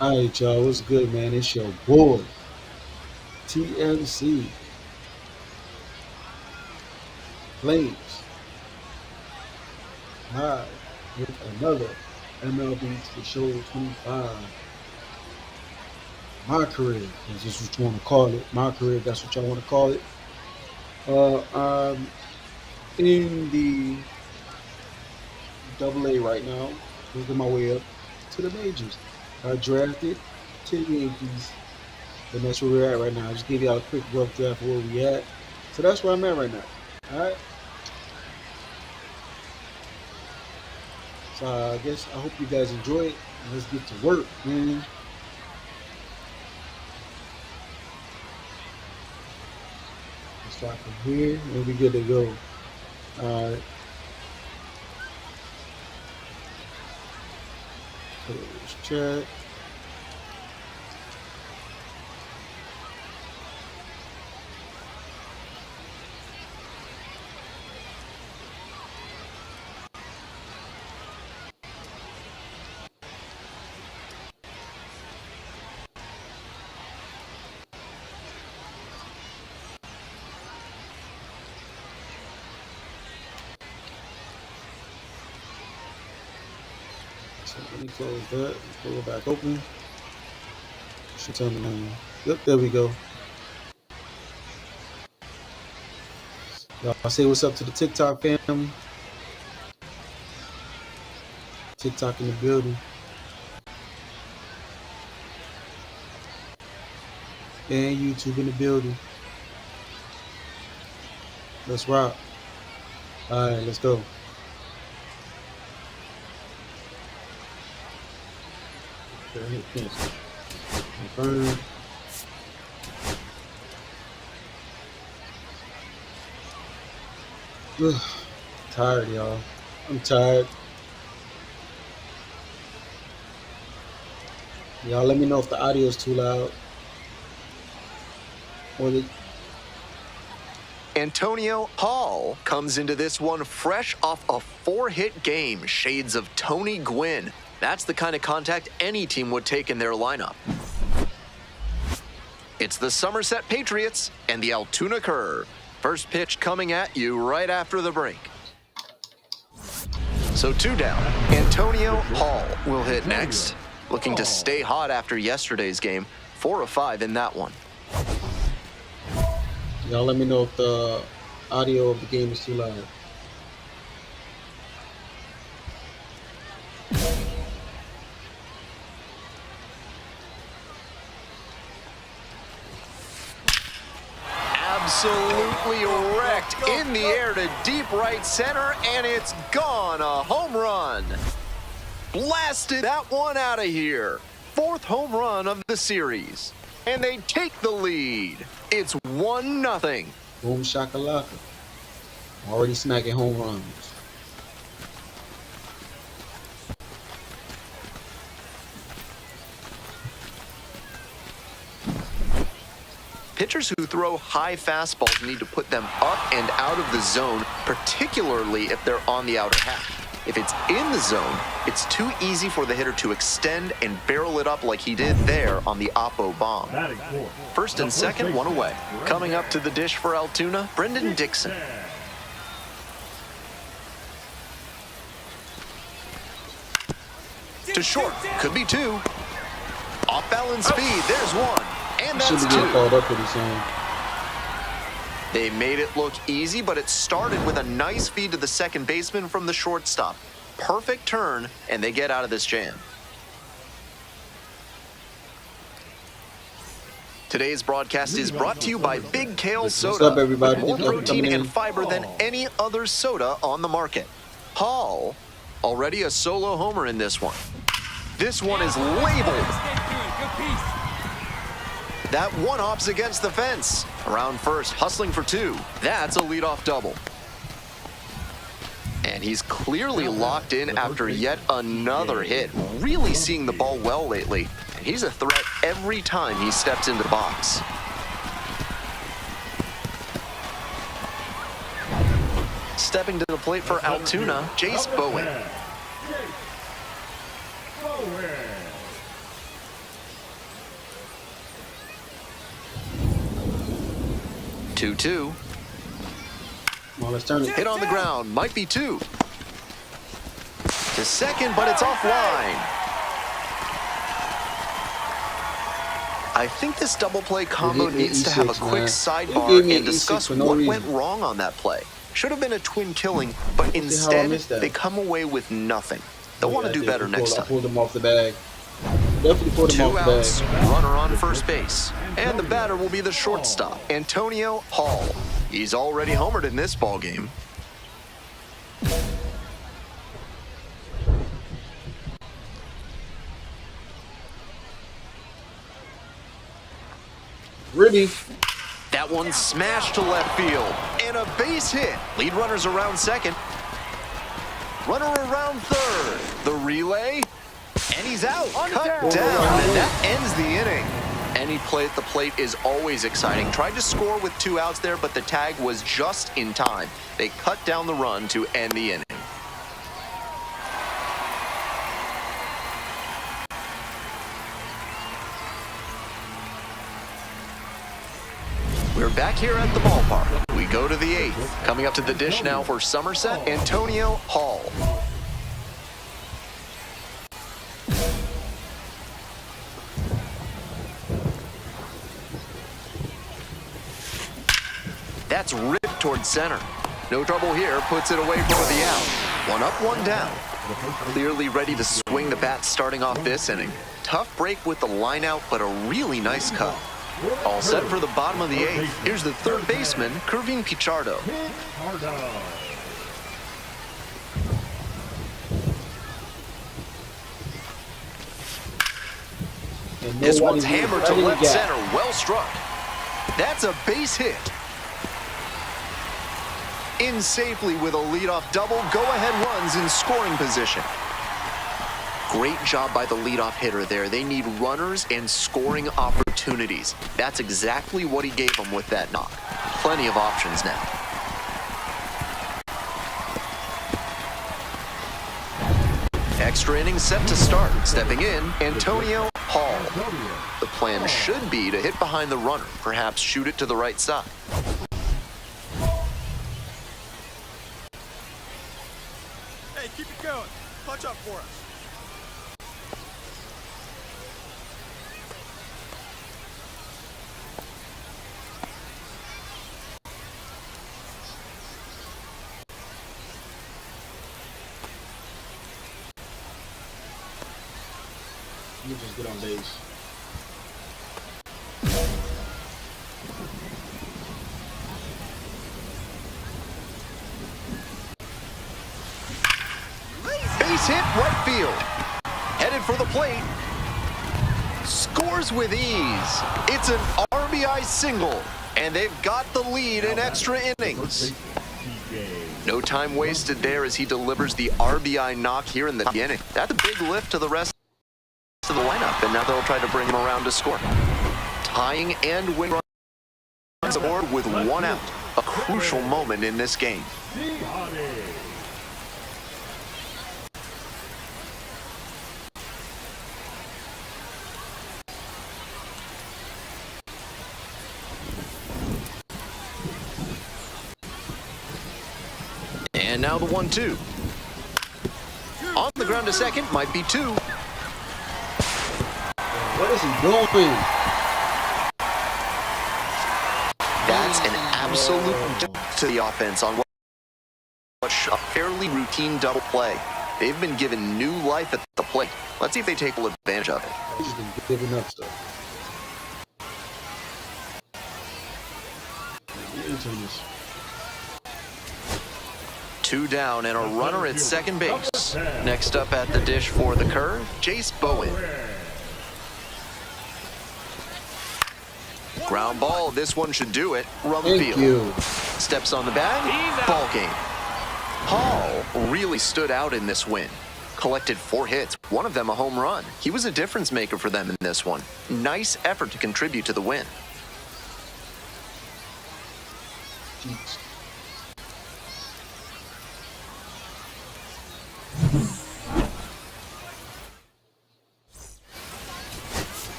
All right, y'all. What's good, man? It's your boy, TMC Flames, live with another MLB The Show 25. My career, is this what you want to call it. My career, that's what y'all want to call it. I'm in the AA right now, working my way up to the majors. I drafted to the Yankees, and that's where we're at right now. I just gave y'all a quick rough draft of where we at. So that's where I'm at right now. All right. So I guess I hope you guys enjoy it. Let's get to work, man. Let's start from here and we good to go. All right. Let's check. So let me close that. Let's pull it back open. Should tell me now. Yep, there we go. Y'all say what's up to the TikTok family. TikTok in the building. And YouTube in the building. Let's rock. All right, let's go. Okay, hit cancel. Confirm. Ugh, tired, y'all. I'm tired. Y'all let me know if the audio is too loud. Or the, Antonio Hall comes into this one fresh off a 4-hit game, shades of Tony Gwynn. That's the kind of contact any team would take in their lineup. It's the Somerset Patriots and the Altoona Curve. First pitch coming at you right after the break. So 2 down. Antonio Hall will hit next. Looking to stay hot after yesterday's game. 4 of 5 in that one. y'all let me know if the audio of the game is too loud. Absolutely wrecked in the air to deep right center, and it's gone. A home run. Blasted that one out of here. 4th home run of the series. And they take the lead. It's 1-0. Boom shakalaka. Already smacking home runs. Pitchers who throw high fastballs need to put them up and out of the zone, particularly if they're on the outer half. If it's in the zone, it's too easy for the hitter to extend and barrel it up like he did there on the Oppo bomb. First and second, one away. Coming up to the dish for Altoona, Brendan Dixon. To short, could be 2. Off balance speed, there's 1. And Should that's be 2. getting called up pretty soon. They made it look easy, but it started with a nice feed to the second baseman from the shortstop. Perfect turn, and they get out of this jam. Today's broadcast is brought to you by Big Kale Soda. What's up, everybody? With more Thank you for protein coming and in. fiber than any other soda on the market. Hall, already a solo homer in this one. This one is labeled. That one hops against the fence. Around first, hustling for 2. That's a leadoff double. And he's clearly locked in after yet another hit. Really seeing the ball well lately. And he's a threat every time he steps into the box. Stepping to the plate for Altoona, Jace Bowen. 2-2. Come on, let's turn it. Hit on the ground, might be 2. To second, but it's offline. I think this double play combo needs to have a quick sidebar and discuss what went wrong on that play. Should have been a twin killing, but instead they come away with nothing. They'll want to do better next time. Pulled him off the bag. Definitely pulled him off the bag. 2 outs, runner on first base. And the batter will be the shortstop, Antonio Hall. He's already homered in this ballgame. Really? That one smashed to left field. And a base hit. Lead runners around second. Runner around third. The relay. And he's out. Cut down. And that ends the inning. Any play at the plate is always exciting. Tried to score with 2 outs there, but the tag was just in time. They cut down the run to end the inning. We're back here at the ballpark. We go to the 8th. Coming up to the dish now for Somerset, Antonio Hall. That's ripped towards center. No trouble here, puts it away for the out. 1 up, 1 down. Clearly ready to swing the bat starting off this inning. Tough break with the line out, but a really nice cut. All set for the bottom of the 8th. Here's the third baseman, Kervin Pichardo. This one's hammered to left center, well struck. That's a base hit. In safely with a leadoff double, go-ahead runs in scoring position. Great job by the leadoff hitter there. They need runners and scoring opportunities. That's exactly what he gave them with that knock. Plenty of options now. Extra inning set to start. Stepping in, Antonio Hall. The plan should be to hit behind the runner, perhaps shoot it to the right side. Hey, keep it going. Punch up for us. You just get on base. Base hit right field. Headed for the plate. Scores with ease. It's an RBI single. And they've got the lead in extra innings. No time wasted there as he delivers the RBI knock here in the beginning. That's a big lift to the rest of the lineup, and now they'll try to bring him around to score. Tying and win runs aboard with 1 out. A crucial moment in this game. And now the 1-2. On the ground to second, might be 2. What is he doing? That's an absolute dip to the offense on what's a fairly routine double play. They've been given new life at the plate. Let's see if they take full advantage of it. He's been giving up stuff. This. 2 down and a runner at second base. Next up at the dish for the curve, Jace Bowen. Ground ball, this one should do it. Run the field. Steps on the bag, ball game. Hall really stood out in this win. Collected 4 hits, one of them a home run. He was a difference maker for them in this one. Nice effort to contribute to the win. Jeez.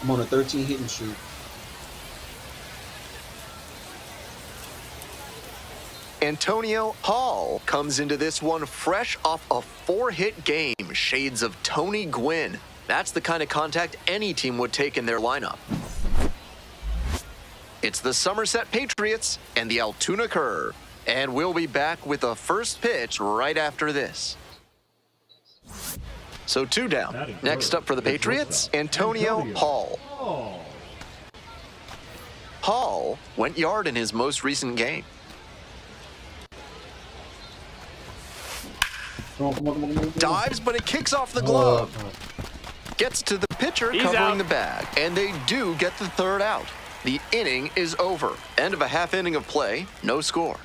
I'm on a 13 hitting streak. Antonio Hall comes into this one fresh off a 4-hit game. Shades of Tony Gwynn. That's the kind of contact any team would take in their lineup. It's the Somerset Patriots and the Altoona Curve. And we'll be back with the first pitch right after this. So 2 down. Next up for the Patriots, Antonio Hall. Hall went yard in his most recent game. Come on. Dives, but it kicks off the glove. Gets to the pitcher covering the bag, and they do get the 3rd out. The inning is over. End of a half inning of play, no score.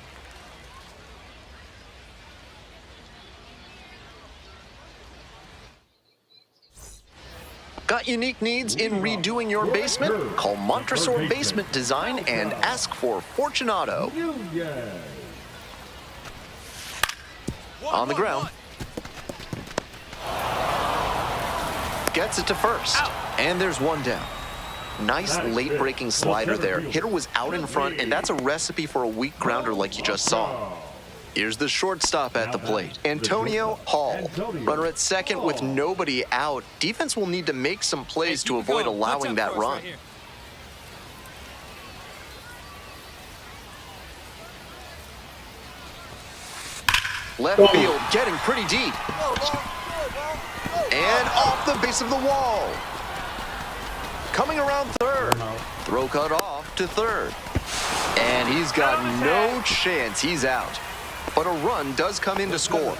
Got unique needs in redoing your basement? Call Montresor Basement Design and ask for Fortunato. On the ground. Gets it to first. And there's 1 down. Nice late-breaking slider there. Hitter was out in front, and that's a recipe for a weak grounder like you just saw. Here's the shortstop at the plate, Antonio Hall. Runner at second with nobody out. Defense will need to make some plays to avoid allowing that run. Left field getting pretty deep. And off the base of the wall. Coming around third. Throw cut off to third. And he's got no chance. He's out. But a run does come in to score.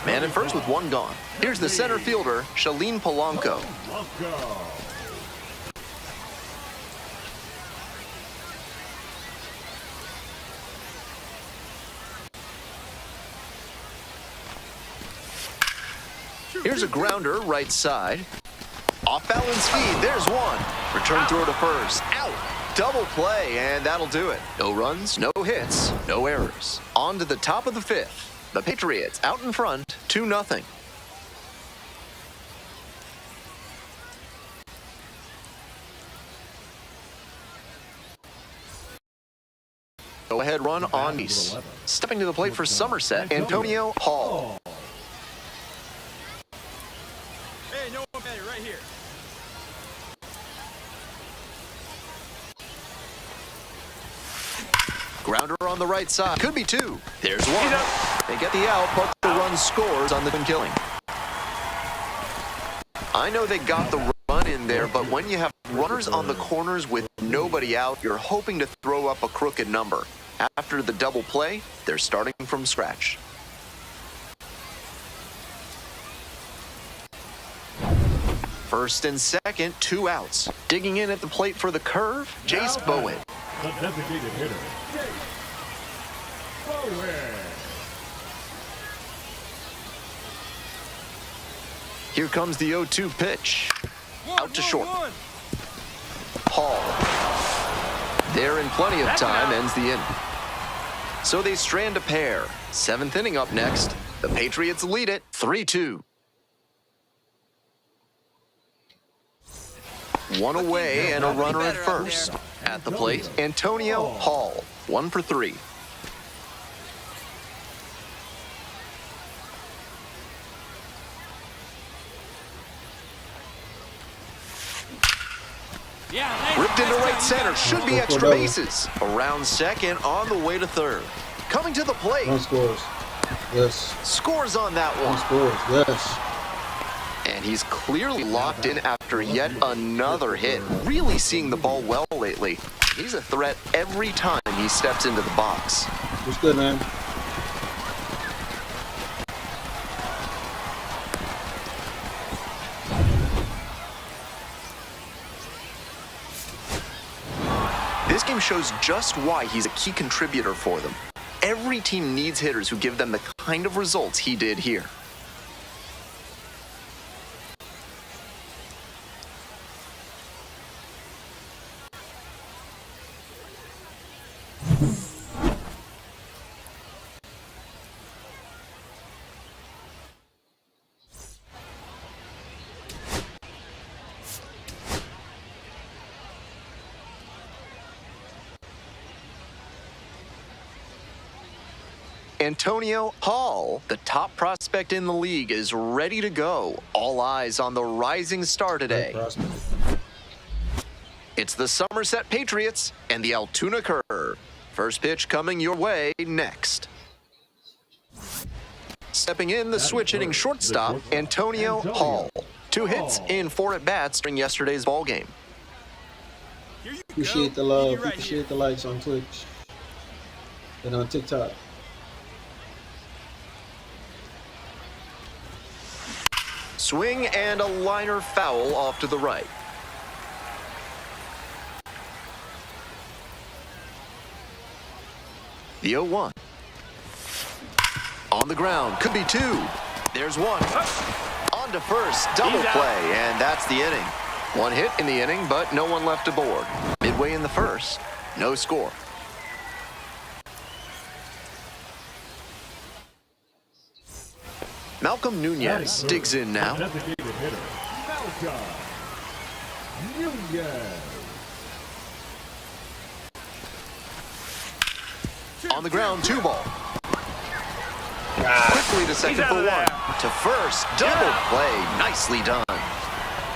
Man at first with 1 gone. Here's the center fielder, Shalene Polanco. Here's a grounder right side. Off balance speed, there's 1. Return throw to first. Out. Double play, and that'll do it. No runs, no hits, no errors. On to the top of the 5th. The Patriots out in front, 2-0. Go-ahead run on base. Stepping to the plate for Somerset, Antonio Hall. Hey, no one better, right here. Grounder on the right side. Could be 2. There's 1. They get the out, but the run scores on the killing. I know they got the run in there, but when you have runners on the corners with nobody out, you're hoping to throw up a crooked number. After the double play, they're starting from scratch. First and second, 2 outs. Digging in at the plate for the Curve, Jace Bowen. The designated hitter, Bowen. Here comes the 0-2 pitch. Out to short. Hall. There in plenty of time, ends the inning. So they strand a pair. 7th inning up next. The Patriots lead it 3-2. 1 away and a runner at first. At the plate, Antonio Hall, 1 for 3. Ripped into right center, should be extra bases. Around second, on the way to third. Coming to the plate. 1 scores. Yes. Scores on that 1 one. scores. Yes. And he's clearly locked in after yet another hit. Really seeing the ball well lately. He's a threat every time he steps into the box. What's good, man? This game shows just why he's a key contributor for them. Every team needs hitters who give them the kind of results he did here. Antonio Hall, the top prospect in the league, is ready to go. All eyes on the rising star today. It's the Somerset Patriots and the Altoona Curve. First pitch coming your way next. Stepping in, the switch-hitting shortstop, Antonio Hall. 2 hits in 4 at-bats during yesterday's ballgame. Appreciate the love. Appreciate the likes on Twitch and on TikTok. Swing and a liner foul off to the right. The 0-1. On the ground, could be 2. There's 1. On to first, double play, and that's the inning. 1 hit in the inning, but no one left aboard. Midway in the first, no score. Malcolm Nunez digs in now. Designated hitter, Malcolm Nunez. On the ground, 2 ball. Quickly to second for 1. To first, double play. Nicely done.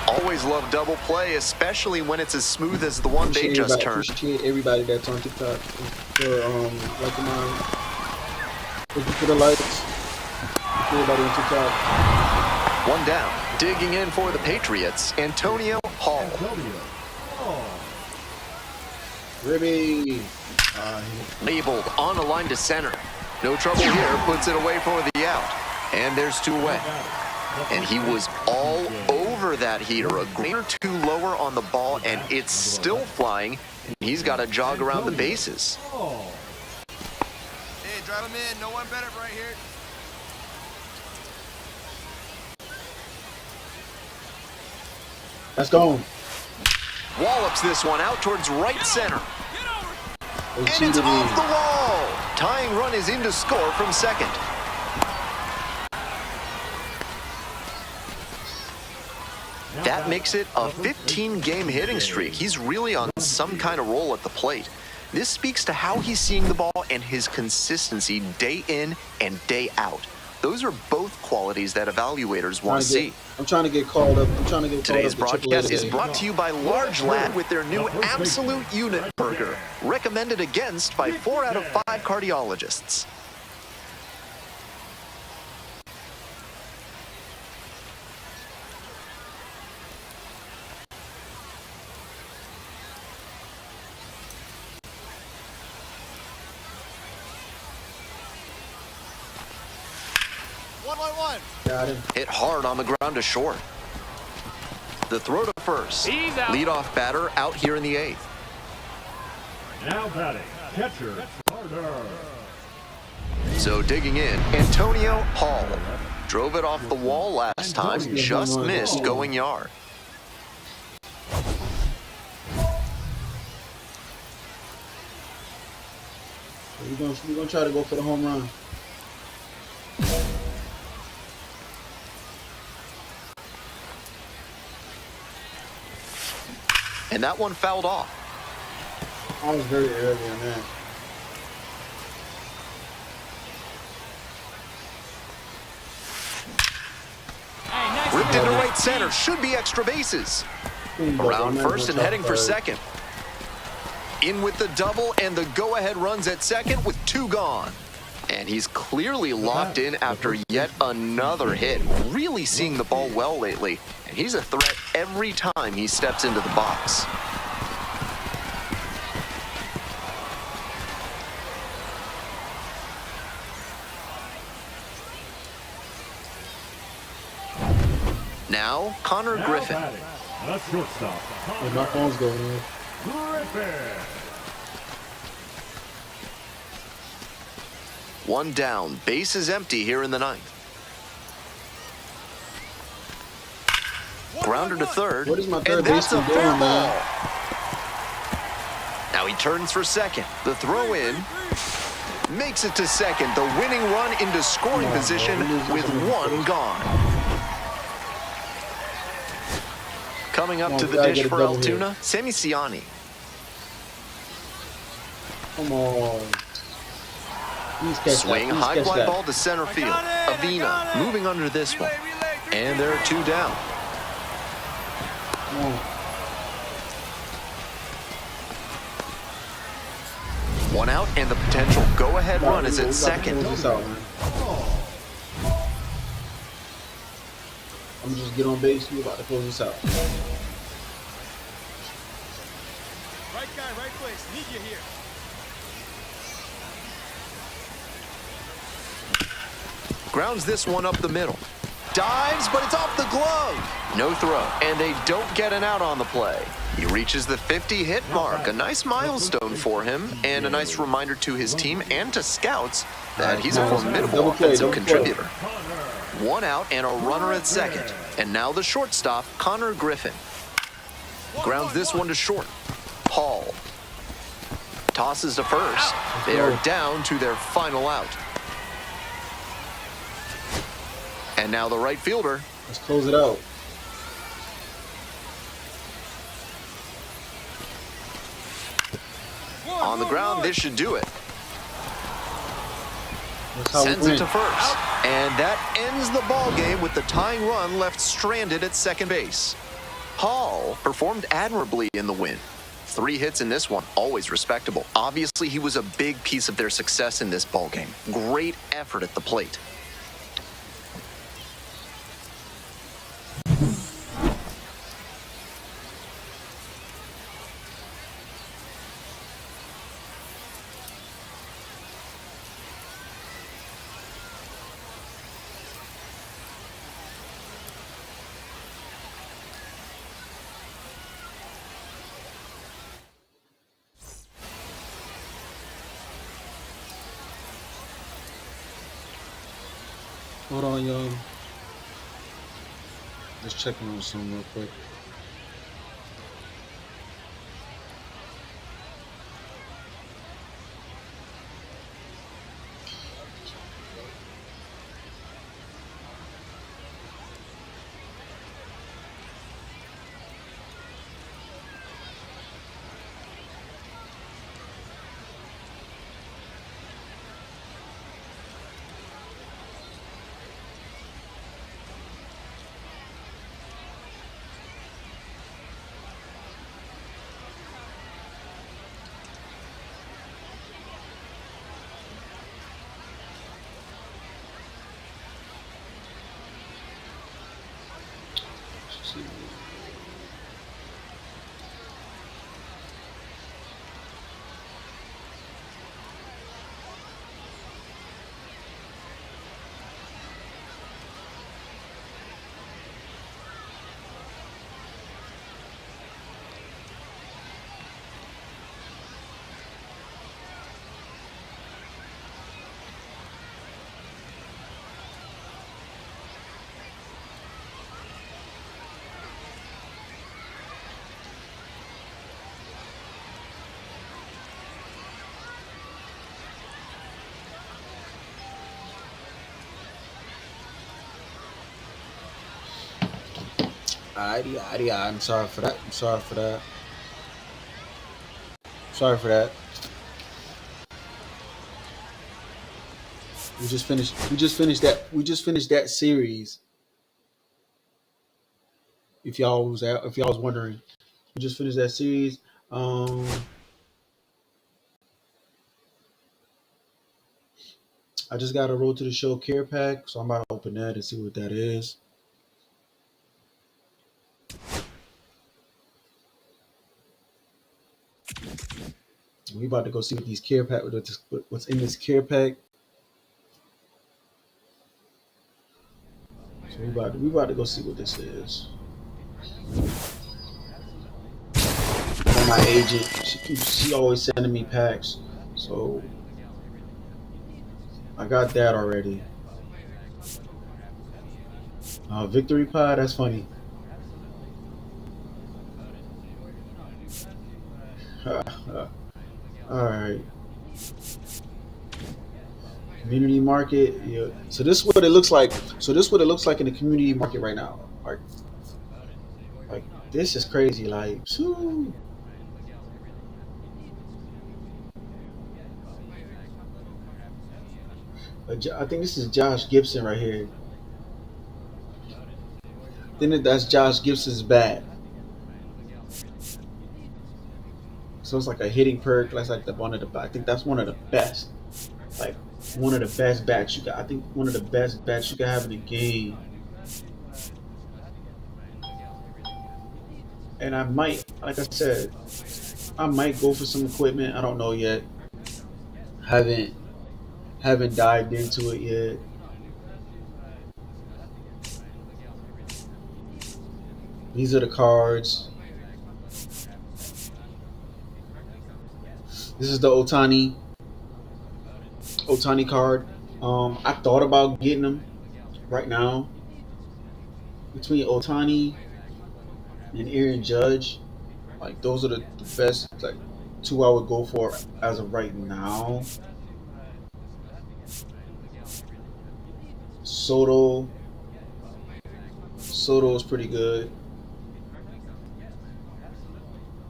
Always love double play, especially when it's as smooth as the one they just turned. Appreciate everybody that's on TikTok for liking mine. Thank you for the likes. Everybody on TikTok. 1 down. Digging in for the Patriots, Antonio Hall. Ribby. Labeled on a line to center. No trouble here, puts it away for the out. And there's 2 away. And he was all over that heater. A grain or 2 lower on the ball, and it's still flying. And he's got to jog around the bases. Hey, drive him in. No one better right here. Let's go. Wallops this one out towards right center. They And it's cheated me. off the wall. Tying run is in to score from second. That makes it a 15-game hitting streak. He's really on some kind of roll at the plate. This speaks to how he's seeing the ball and his consistency day in and day out. Those are both qualities that evaluators want to see. I'm trying to get called up. Today's broadcast is today. brought to you by Large Lad with their new Absolute Unit Burger, recommended against by 4 out of 5 cardiologists. Got him. Hit hard on the ground to short. The throw to first. Leadoff batter out here in the 8th. Now batting, catcher, Carter. So digging in, Antonio Hall. Drove it off the wall last time, just missed going yard. We're gonna try to go for the home run. And that one fouled off. I was very early on that. Ripped into right center, should be extra bases. Around first and heading for second. In with the double and the go-ahead runs at second with 2 gone. And he's clearly locked in after yet another hit. Really seeing the ball well lately. And he's a threat every time he steps into the box. Now, Connor Griffin. Now batting, the shortstop, Hey, my phone's going in. Griffin. 1 down, base is empty here in the 9th. Grounder to third, What is my third and that's a baseman fair doing, man? ball. Now he turns for second. The throw in makes it to second. The winning run into scoring position with 1 gone. Coming up to the dish for Altoona, Sammy Ciani. Come on. Please catch Swing, that. Please high catch fly that. ball to center field. Avina moving under this one. And there are 2 down. Come on. 1 out and the potential go-ahead run is at second. Close this out, man. I'm gonna just get on base. We're about to close this out. Right guy, right place. Need you here. Grounds this one up the middle. Dives, but it's off the glove. No throw, and they don't get an out on the play. He reaches the 50 hit mark, a nice milestone for him, and a nice reminder to his team and to scouts that he's a formidable offensive contributor. 1 out and a runner at second. And now the shortstop, Connor Griffin. Grounds this one to short. Paul tosses to first. They are down to their final out. And now the right fielder. Let's close it out. On the ground, this should do it. That's how we Sends it win. to first. And that ends the ball game with the tying run left stranded at second base. Paul performed admirably in the win. 3 hits in this one, always respectable. Obviously, he was a big piece of their success in this ball game. Great effort at the plate. Hold on, y'all. Just checking on something real quick. Let's see. I'm sorry for that. Sorry for that. We just finished that series. If y'all was wondering, we just finished that series. I just got a Road to the Show care pack, so I'm about to open that and see what that is. We about to go see what these care pack, what's in this care pack. So we about to go see what this is. And my agent, she always sending me packs, so I got that already. Victory pie, that's funny. All right. Community market. Yeah. So this is what it looks like. So this is what it looks like in the community market right now. Like this is crazy. Like, phew. I think this is Josh Gibson right here. Then that's Josh Gibson's bat. So it's like a hitting perk. That's like the one of the. I think that's one of the best. Like one of the best bats you got. I think one of the best bats you can have in the game. And I might, like I said, I might go for some equipment. I don't know yet. Haven't haven't dived into it yet. These are the cards. This is the Otani card. I thought about getting them right now between Otani and Aaron Judge. Like those are the best like two I would go for as of right now. Soto. Soto is pretty good.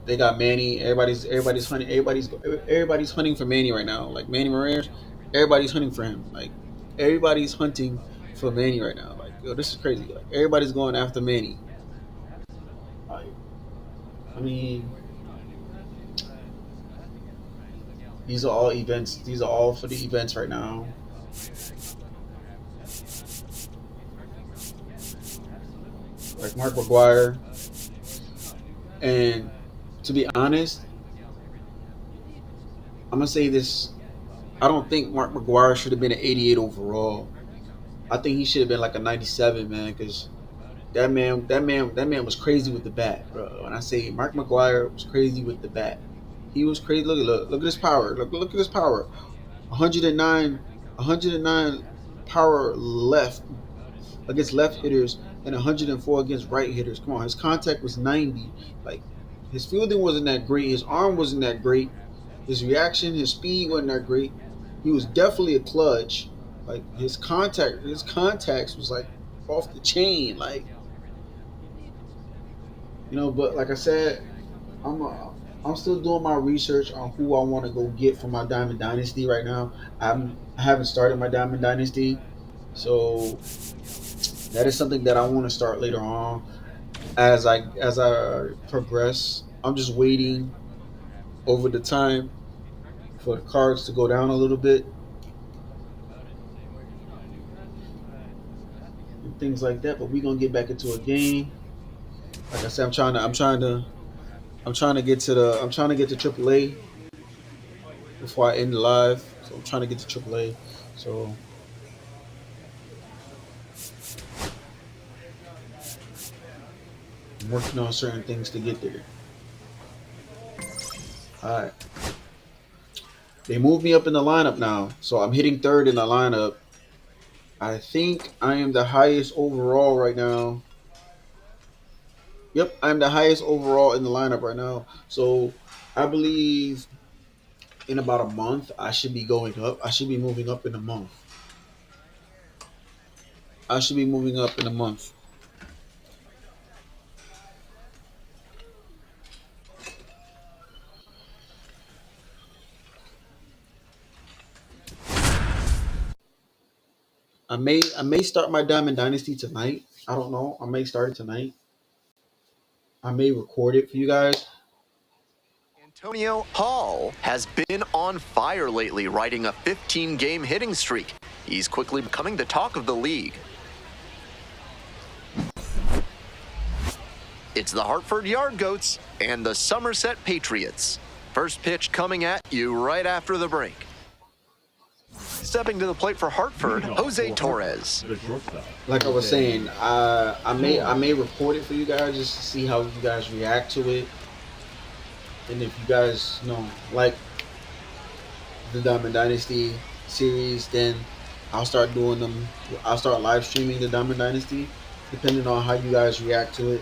They got Manny. Everybody's hunting. Everybody's hunting for Manny right now. Like Manny Ramirez, everybody's hunting for him. Like everybody's hunting for Manny right now. Like yo, this is crazy. Like everybody's going after Manny. Like, I mean, these are all events. These are all for the events right now. Like Mark McGuire. And to be honest, I'm gonna say this. I don't think Mark McGuire should have been an 88 overall. I think he should have been like a 97, man, because that man was crazy with the bat, bro. When I say Mark McGuire was crazy with the bat, he was crazy. Look at his power. Look at his power. 109, 109 power left against left hitters and 104 against right hitters. Come on, his contact was 90. Like his fielding wasn't that great. His arm wasn't that great. His reaction, his speed wasn't that great. He was definitely a clutch. Like his contacts was like off the chain. Like but like I said, I'm still doing my research on who I want to go get for my Diamond Dynasty right now. I haven't started my Diamond Dynasty, so that is something that I want to start later on as I progress. I'm just waiting over the time for the cards to go down a little bit and things like that. But we're gonna get back into a game. Like I said, I'm trying to get to AAA before I end the live. So I'm trying to get to AAA. So I'm working on certain things to get there. All right. They moved me up in the lineup now, so I'm hitting third in the lineup. I think I am the highest overall right now. Yep, I'm the highest overall in the lineup right now. So I believe in about a month I should be going up. I should be moving up in a month. I should be moving up in a month. I may start my Diamond Dynasty tonight. I don't know. I may start it tonight. I may record it for you guys. Antonio Hall has been on fire lately, riding a 15-game hitting streak. He's quickly becoming the talk of the league. It's the Hartford Yard Goats and the Somerset Patriots. First pitch coming at you right after the break. Stepping to the plate for Hartford, Jose Torres. Like I was saying, I may record it for you guys just to see how you guys react to it. And if you guys like the Diamond Dynasty series, then I'll start doing them. I'll start live streaming the Diamond Dynasty, depending on how you guys react to it.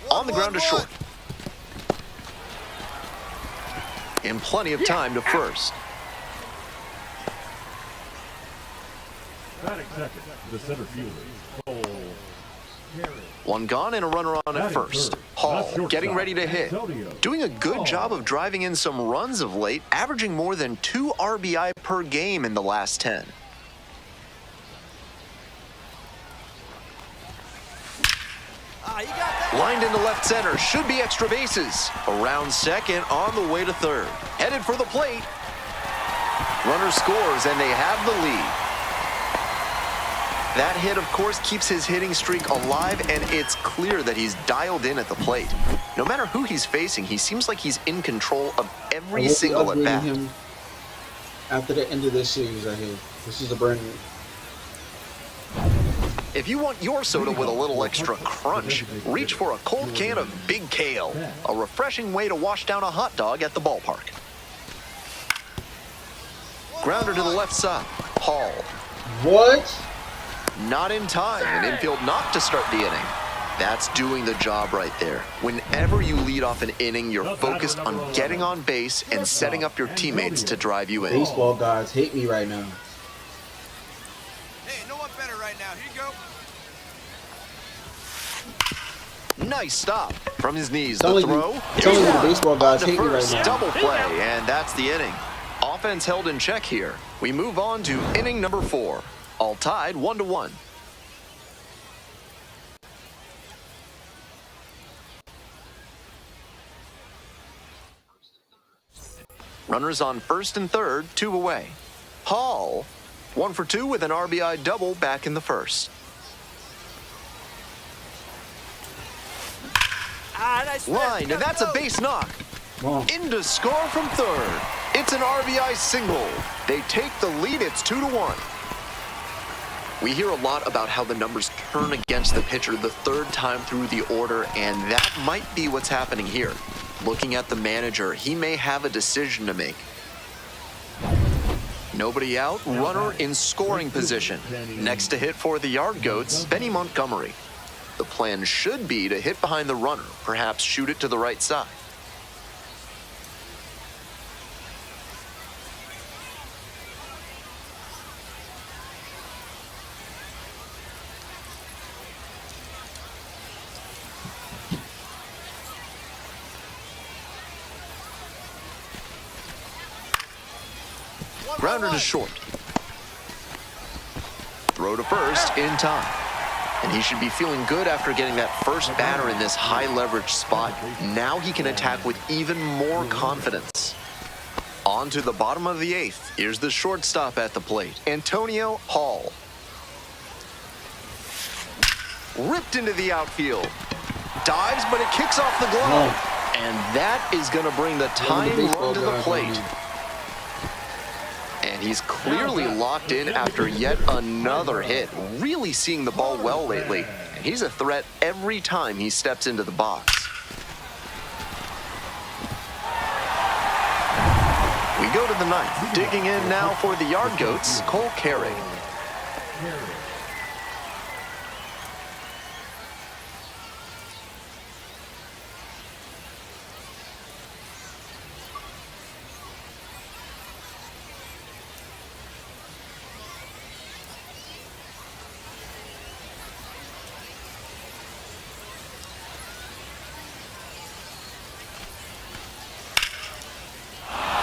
On the ground to short. And plenty of time to first. Batting second, the center fielder, Cole. One gone and a runner on at first. Hall getting ready to hit. Doing a good job of driving in some runs of late, averaging more than 2 RBI per game in the last 10. Lined into left center, should be extra bases. Around second, on the way to third. Headed for the plate. Runner scores, and they have the lead. That hit, of course, keeps his hitting streak alive, and it's clear that he's dialed in at the plate. No matter who he's facing, he seems like he's in control of every single at-bat. Him after the end of this series, I hear. This is a brand new. If you want your soda with a little extra crunch, reach for a cold can of Big Kale, a refreshing way to wash down a hot dog at the ballpark. Grounder to the left side. Hall. What? Not in time. An infield knock to start the inning. That's doing the job right there. Whenever you lead off an inning, you're focused on getting on base and setting up your teammates to drive you in. Baseball guys hate me right now. Hey, no one better right now. Here you go. Nice stop. From his knees, the Telling throw. you the baseball guys hate me right now. Double play, and that's the inning. Offense held in check here. We move on to inning number 4. All tied 1-1. Runners on first and third, 2 away. Hall, 1 for 2 with an RBI double back in the first. Line, and that's a base knock. Wow. In to score from third. It's an RBI single. They take the lead. It's 2-1. We hear a lot about how the numbers turn against the pitcher the third time through the order, and that might be what's happening here. Looking at the manager, he may have a decision to make. Nobody out, runner in scoring position. Next to hit for the Yard Goats, Benny Montgomery. The plan should be to hit behind the runner, perhaps shoot it to the right side. Grounder to short. Throw to first in time. And he should be feeling good after getting that first batter in this high leverage spot. Now he can attack with even more confidence. On to the bottom of the 8th. Here's the shortstop at the plate, Antonio Hall. Ripped into the outfield. Dives, but it kicks off the glove. And that is going to bring the tying run to the plate. And he's clearly locked in after yet another hit. Really seeing the ball well lately. And he's a threat every time he steps into the box. We go to the 9th. Digging in now for the Yard Goats, Cole Carey.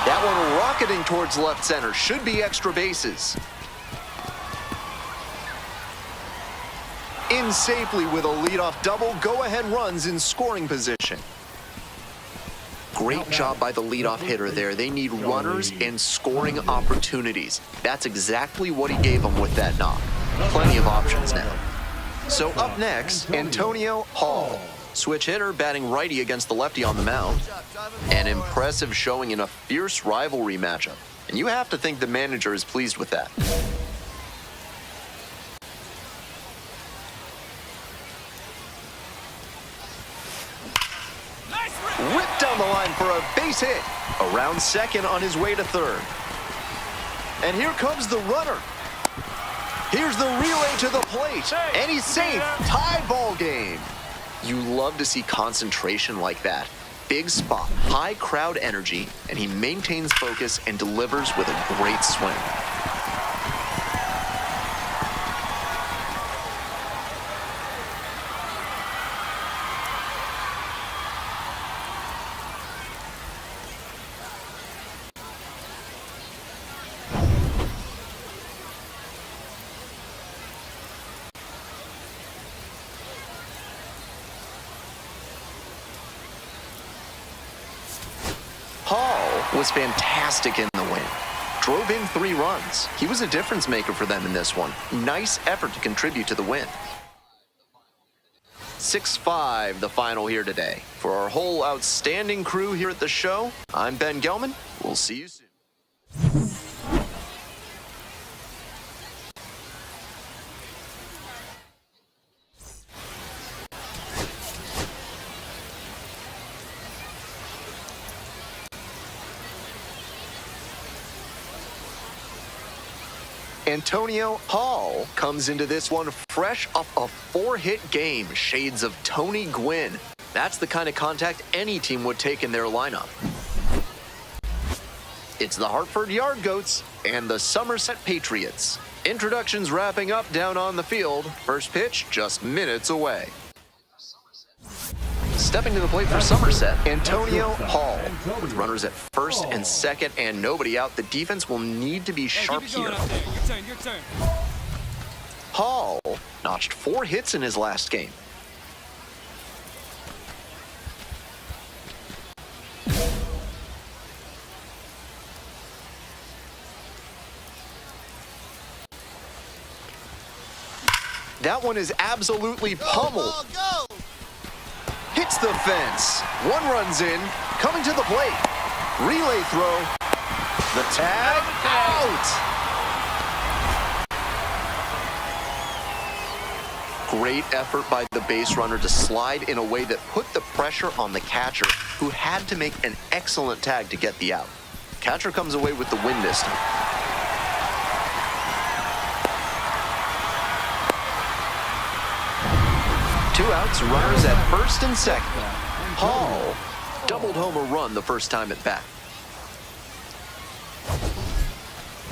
That one rocketing towards left center. Should be extra bases. In safely with a leadoff double. Go-ahead runs in scoring position. Great job by the leadoff hitter there. They need runners and scoring opportunities. That's exactly what he gave them with that knock. Plenty of options now. So up next, Antonio Hall. Switch hitter batting righty against the lefty on the mound. An impressive showing in a fierce rivalry matchup. And you have to think the manager is pleased with that. Ripped down the line for a base hit. Around second on his way to third. And here comes the runner. Here's the relay to the plate. And he's safe. Tie ball game. You love to see concentration like that. Big spot, high crowd energy, and he maintains focus and delivers with a great swing. was fantastic in the win. Drove in 3 runs. He was a difference maker for them in this one. Nice effort to contribute to the win. 6-5 the final here today. For our whole outstanding crew here at the show, I'm Ben Gelman. We'll see you soon. Antonio Hall comes into this one fresh off a 4-hit game, shades of Tony Gwynn. That's the kind of contact any team would take in their lineup. It's the Hartford Yard Goats and the Somerset Patriots. Introductions wrapping up down on the field. First pitch just minutes away. Stepping to the plate for Somerset, Antonio Hall. With runners at first and second and nobody out, the defense will need to be sharp here. Your turn. Hall notched 4 hits in his last game. That one is absolutely pummeled. Go! Hits the fence. 1 runs in, coming to the plate. Relay throw. The tag out. Great effort by the base runner to slide in a way that put the pressure on the catcher, who had to make an excellent tag to get the out. Catcher comes away with the win this time. Two outs, runners at first and second. Hall doubled home a run the first time at bat.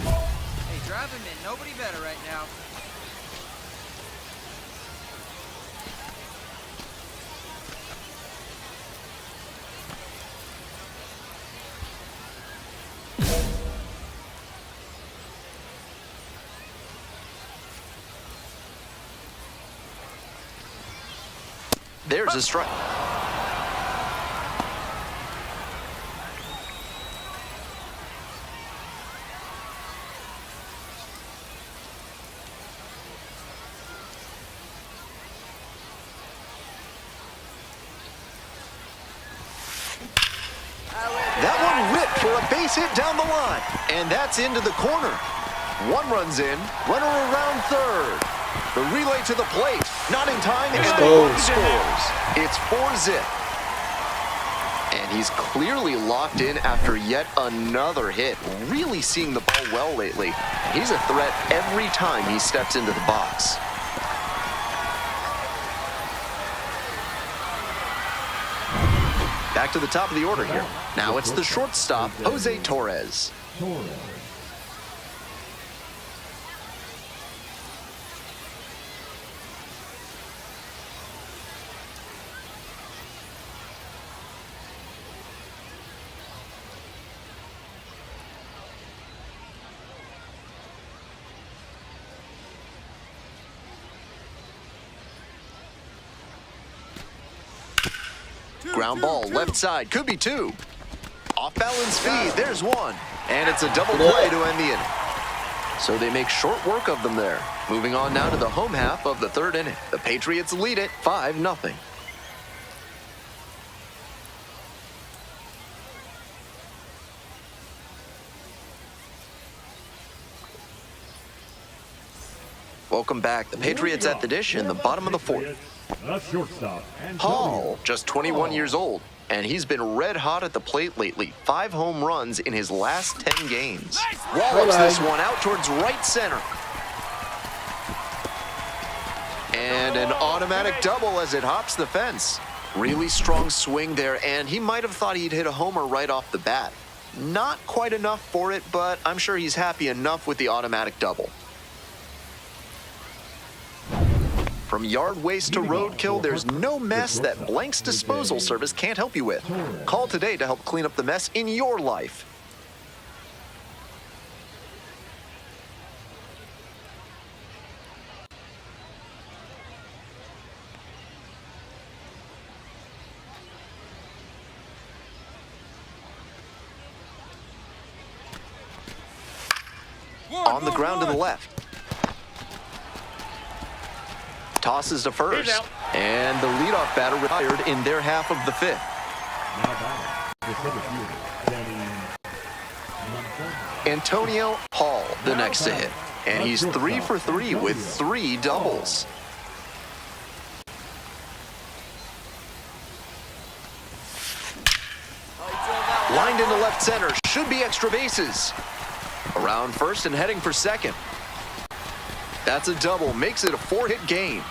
Hey, drive him in. Nobody better right now. There's a strike. That one whipped for a base hit down the line. And that's into the corner. 1 runs in, runner around third. The relay to the plate. Not in time, and the run scores. It's 4-zip. And he's clearly locked in after yet another hit. Really seeing the ball well lately. He's a threat every time he steps into the box. Back to the top of the order here. Now it's the shortstop, Jose Torres. Ground ball, left side, could be 2. Off balance feed, there's 1. And it's a double play to end the inning. So they make short work of them there. Moving on now to the home half of the 3rd inning. The Patriots lead it 5-0. Welcome back. The Patriots at the dish in the bottom of the 4th. The shortstop, Hall, just 21 years old, and he's been red hot at the plate lately. 5 home runs in his last 10 games. Wallops this one out towards right center. And an automatic double as it hops the fence. Really strong swing there, and he might have thought he'd hit a homer right off the bat. Not quite enough for it, but I'm sure he's happy enough with the automatic double. From yard waste to roadkill, there's no mess that Blank's Disposal Service can't help you with. Call today to help clean up the mess in your life. On the ground to the left. Tosses to first. And the leadoff batter retired in their half of the fifth. Now batting, the center fielder, Danny Montgomery. Antonio Hall, the next to hit. And he's 3 for 3 with 3 doubles. Lined into left center, should be extra bases. Around first and heading for second. That's a double, makes it a 4-hit game.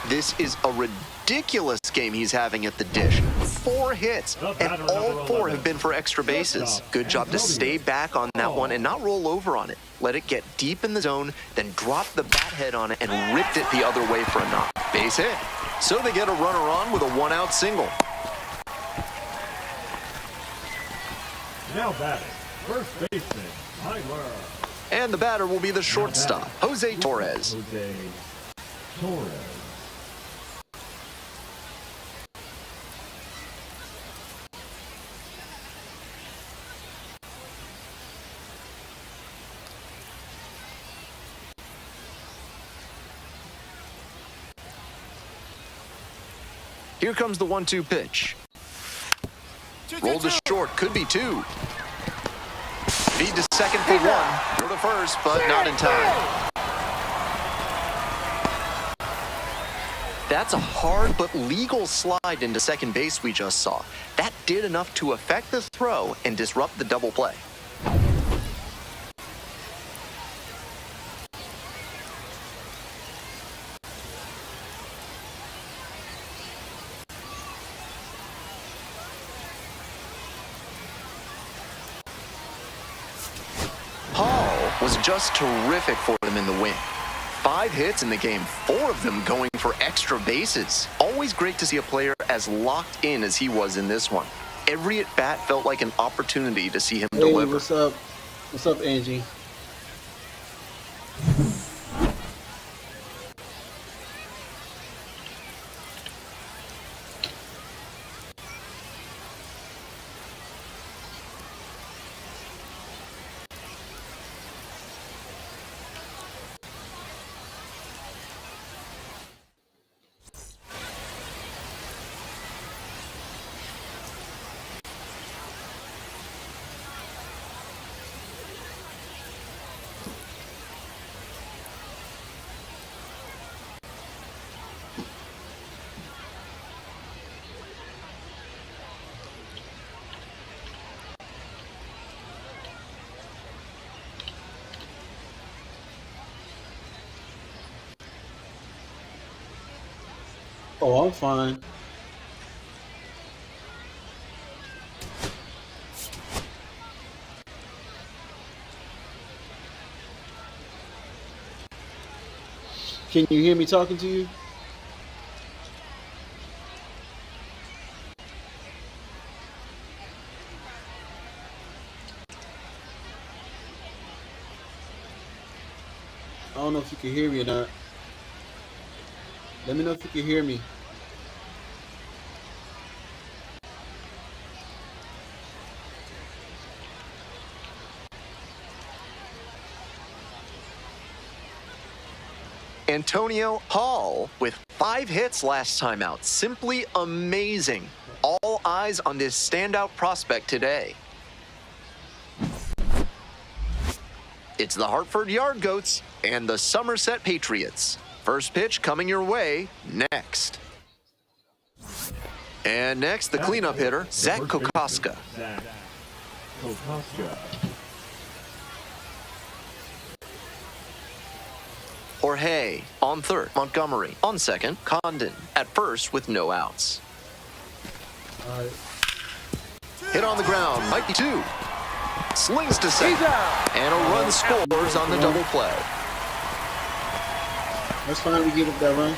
This is a ridiculous game he's having at the dish. 4 hits, and all 4 have been for extra bases. Good job to stay back on that one and not roll over on it. Let it get deep in the zone, then drop the bat head on it and ripped it the other way for a knock. Base hit. So they get a runner on with a 1-out single. Now batting, first baseman, Tyler. And the batter will be the shortstop, Jose Torres. Jose Torres. Here comes the 1-2 pitch. Rolled to short, could be 2. Feed to second for 1. Throw to first, but not in time. That's a hard but legal slide into second base we just saw. That did enough to affect the throw and disrupt the double play. Was just terrific for them in the win. 5 hits in the game, 4 of them going for extra bases. Always great to see a player as locked in as he was in this one. Every at-bat felt like an opportunity to see him deliver. What's up? What's up, Angie? Oh, I'm fine. Can you hear me talking to you? I don't know if you can hear me or not. Let me know if you can hear me. Antonio Hall with 5 hits last time out. Simply amazing. All eyes on this standout prospect today. It's the Hartford Yard Goats and the Somerset Patriots. First pitch coming your way next. And next, the cleanup hitter, Zach Kokoska. Zach Kokoska. Jorge on third, Montgomery on second, Condon at first with no outs. All right. Hit on the ground, might be 2. Slings to second, and a run scores on the double play. Let's finally give up that run.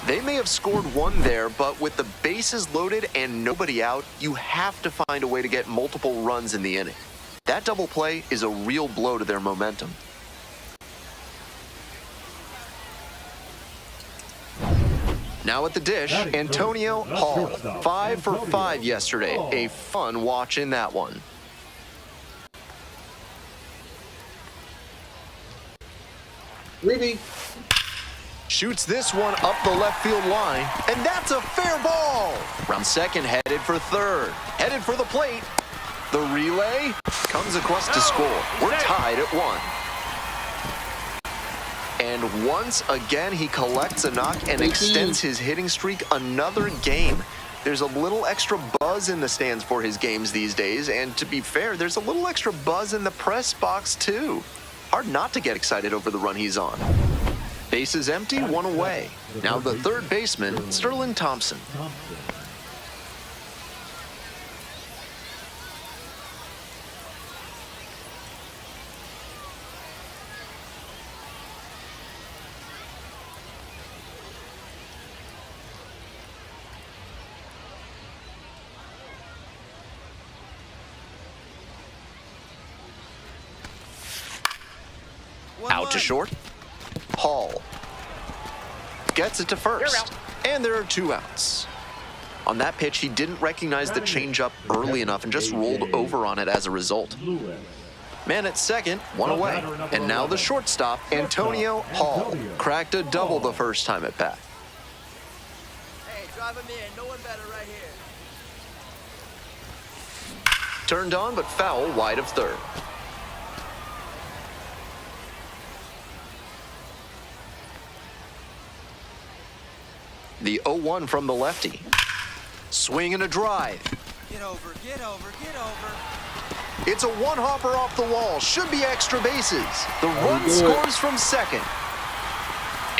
They may have scored 1 there, but with the bases loaded and nobody out, you have to find a way to get multiple runs in the inning. That double play is a real blow to their momentum. Now at the dish, Antonio Hall, 5 for 5 yesterday. A fun watch in that one. Reedy. Shoots this one up the left field line, and that's a fair ball. Round second, headed for third, headed for the plate. The relay comes across to score. We're tied at 1. And once again, he collects a knock and extends his hitting streak another game. There's a little extra buzz in the stands for his games these days, and to be fair, there's a little extra buzz in the press box too. Hard not to get excited over the run he's on. Bases empty, 1 away. Now the third baseman, Sterling Thompson. 1-1. Out to short. Hall gets it to first. And there are 2 outs. On that pitch, he didn't recognize the changeup early enough and just rolled over on it as a result. Man at second, 1 away. And now the shortstop, Antonio Hall, cracked a double the first time at bat. Hey, drive him in. No one better right here. Turned on, but foul wide of third. The 0-1 from the lefty. Swing and a drive. Get over, get over, get over. It's a one-hopper off the wall. Should be extra bases. The run good. scores from second.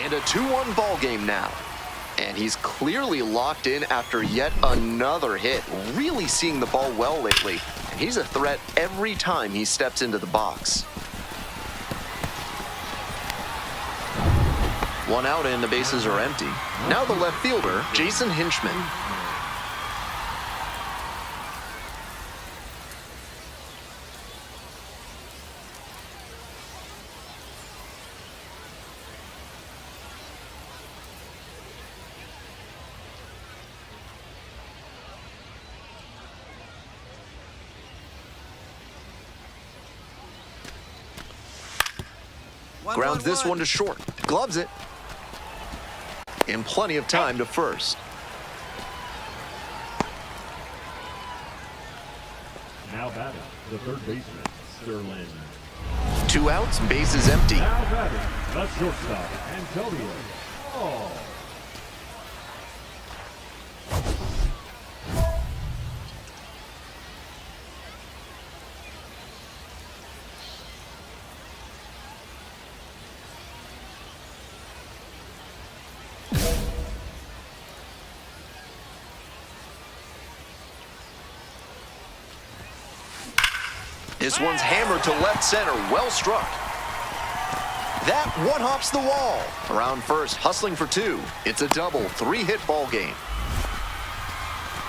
And a 2-1 ball game now. And he's clearly locked in after yet another hit. Really seeing the ball well lately. And he's a threat every time he steps into the box. 1 out and the bases are empty. Now the left fielder, Jason Hinchman. Grounds this one to short. Gloves it. In plenty of time to first. Now batting, the third baseman, Sterling. 2 outs, bases empty. Now batting, the shortstop, Antonio Hall. This one's hammered to left center, well struck. That one hops the wall. Around first, hustling for 2. It's a double, 3-hit ball game.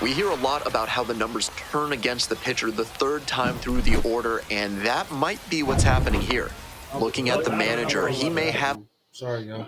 We hear a lot about how the numbers turn against the pitcher the third time through the order, and that might be what's happening here. Looking at the manager, he may have... Sorry, y'all.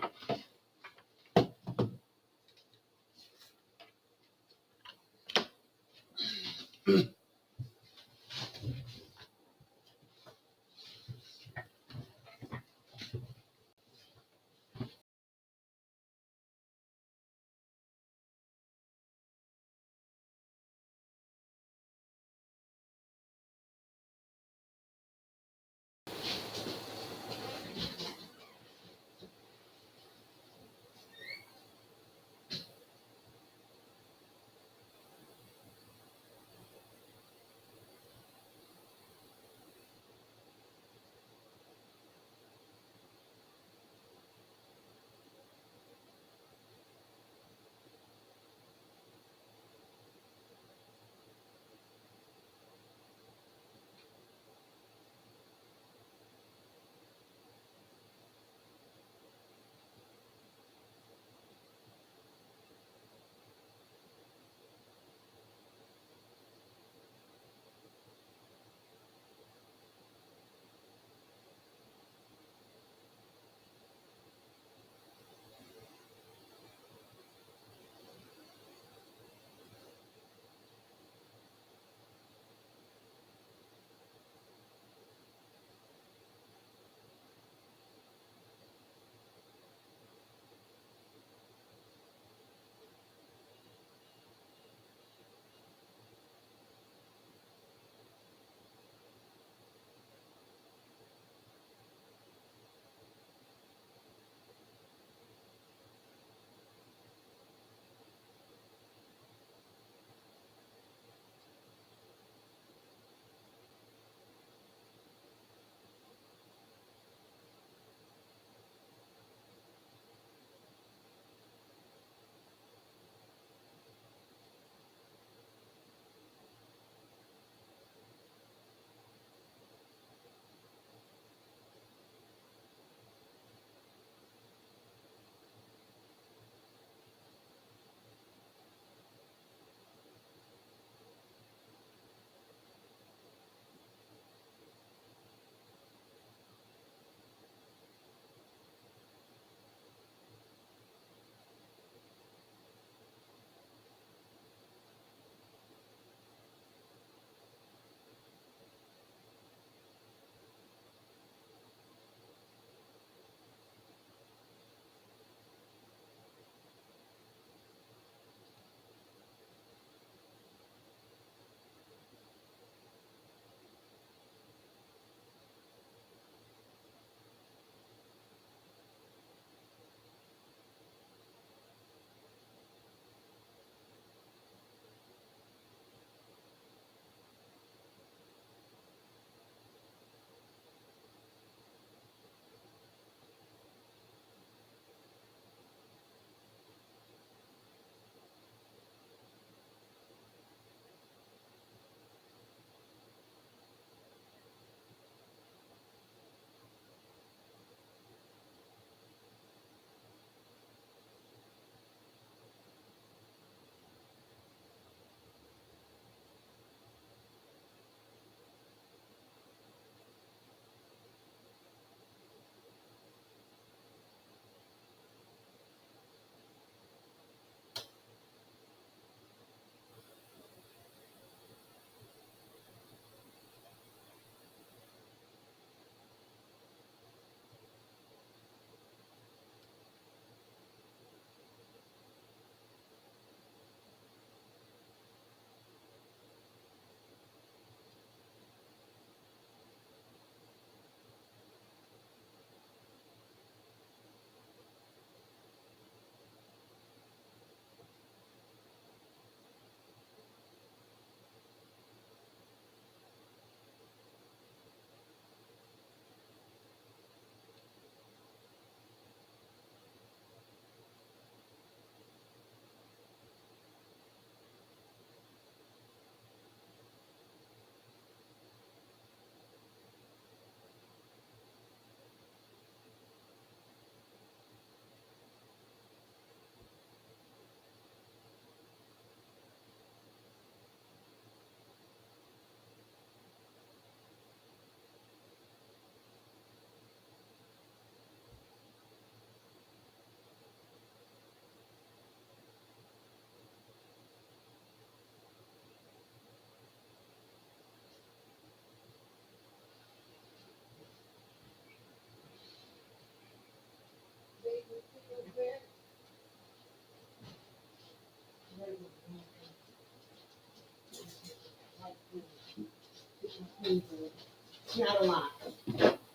Not a lot.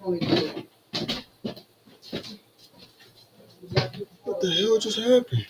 Only two. What the hell just happened?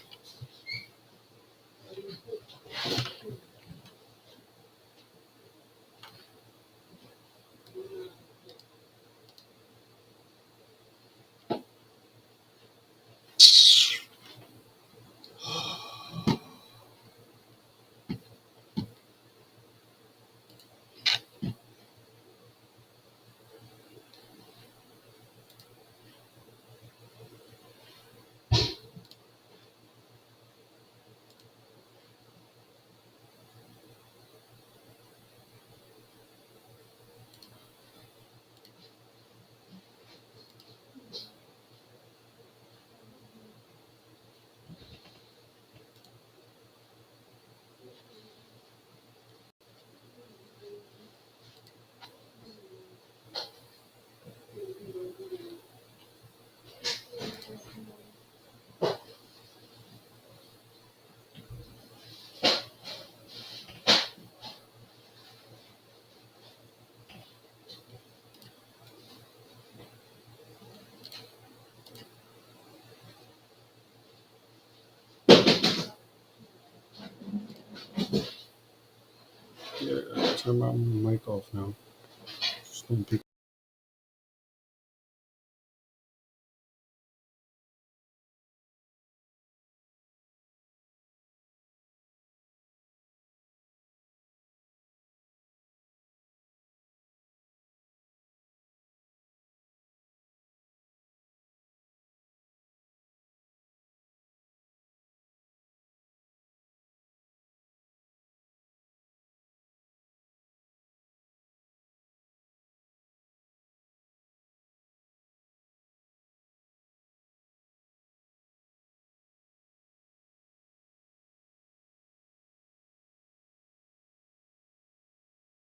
Yeah, I turn my mic off now. Just gonna pick.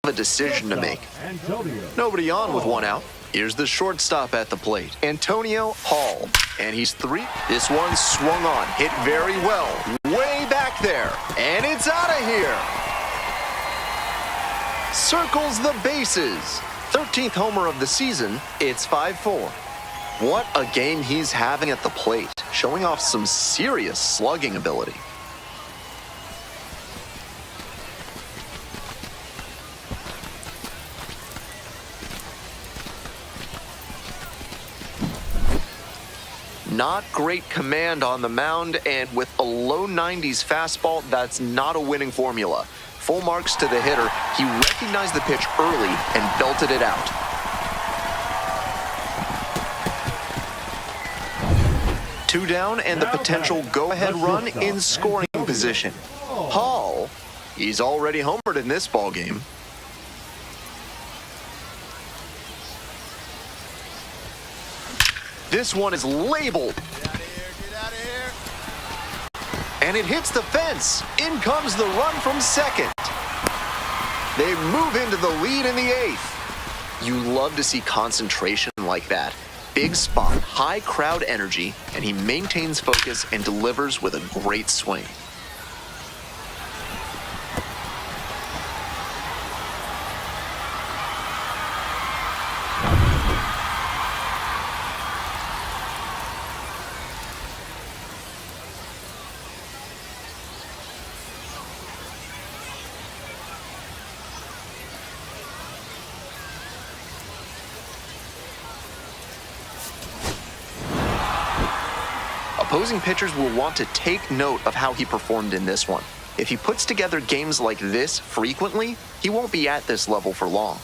A decision to make. Antonio. Nobody on with one out. Here's the shortstop at the plate, Antonio Hall. And he's three. This one swung on, hit very well. Way back there. And it's out of here. Circles the bases. 13th homer of the season. It's 5-4. What a game he's having at the plate, showing off some serious slugging ability. Not great command on the mound, and with a low 90s fastball, that's not a winning formula. Full marks to the hitter. He recognized the pitch early and belted it out. Two down and the potential go-ahead run in scoring position. Hall, he's already homered in this ballgame. This one is labeled. Get out of here. And it hits the fence. In comes the run from second. They move into the lead in the eighth. You love to see concentration like that. Big spot, high crowd energy, and he maintains focus and delivers with a great swing. Opposing pitchers will want to take note of how he performed in this one. If he puts together games like this frequently, he won't be at this level for long.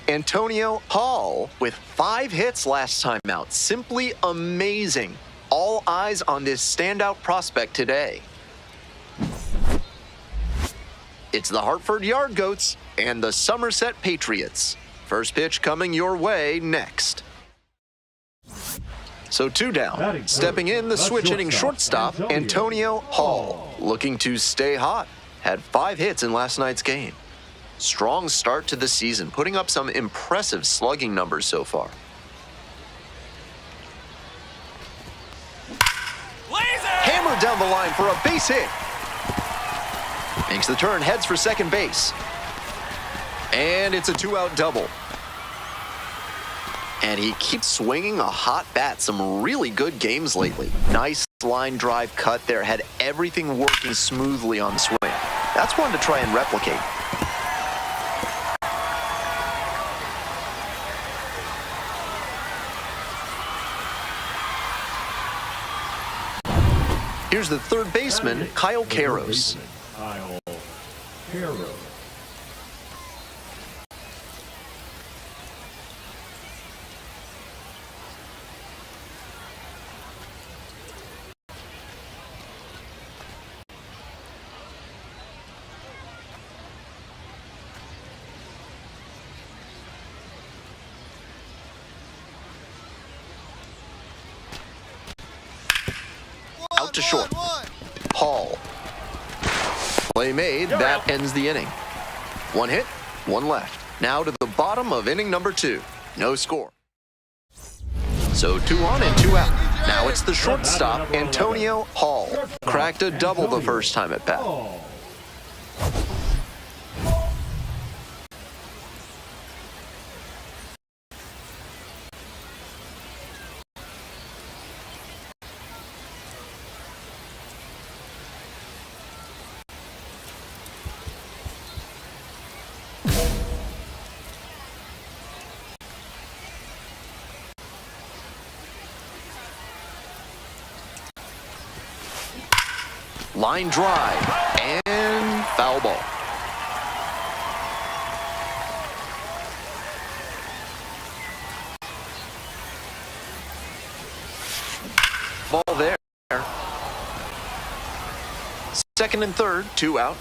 Antonio Hall with 5 hits last time out. Simply amazing. All eyes on this standout prospect today. It's the Hartford Yard Goats and the Somerset Patriots. First pitch coming your way next. So 2 down. Stepping in, the switch-hitting shortstop, Antonio Hall. Looking to stay hot. Had 5 hits in last night's game. Strong start to the season, putting up some impressive slugging numbers so far. Hammered down the line for a base hit. Makes the turn, heads for second base. And it's a 2-out double. And he keeps swinging a hot bat. Some really good games lately. Nice line drive cut there. Had everything working smoothly on the swing. That's one to try and replicate. Here's the third baseman, Kyle Karros. Kyle Karros. Out to short. Hall. Play made. That ends the inning. 1 hit, 1 left. Now to the bottom of inning number 2. No score. So 2 on and 2 out. Now it's the shortstop, Antonio Hall. Cracked a double the first time at bat. Line drive and foul ball. Ball there. Second and third, 2 out.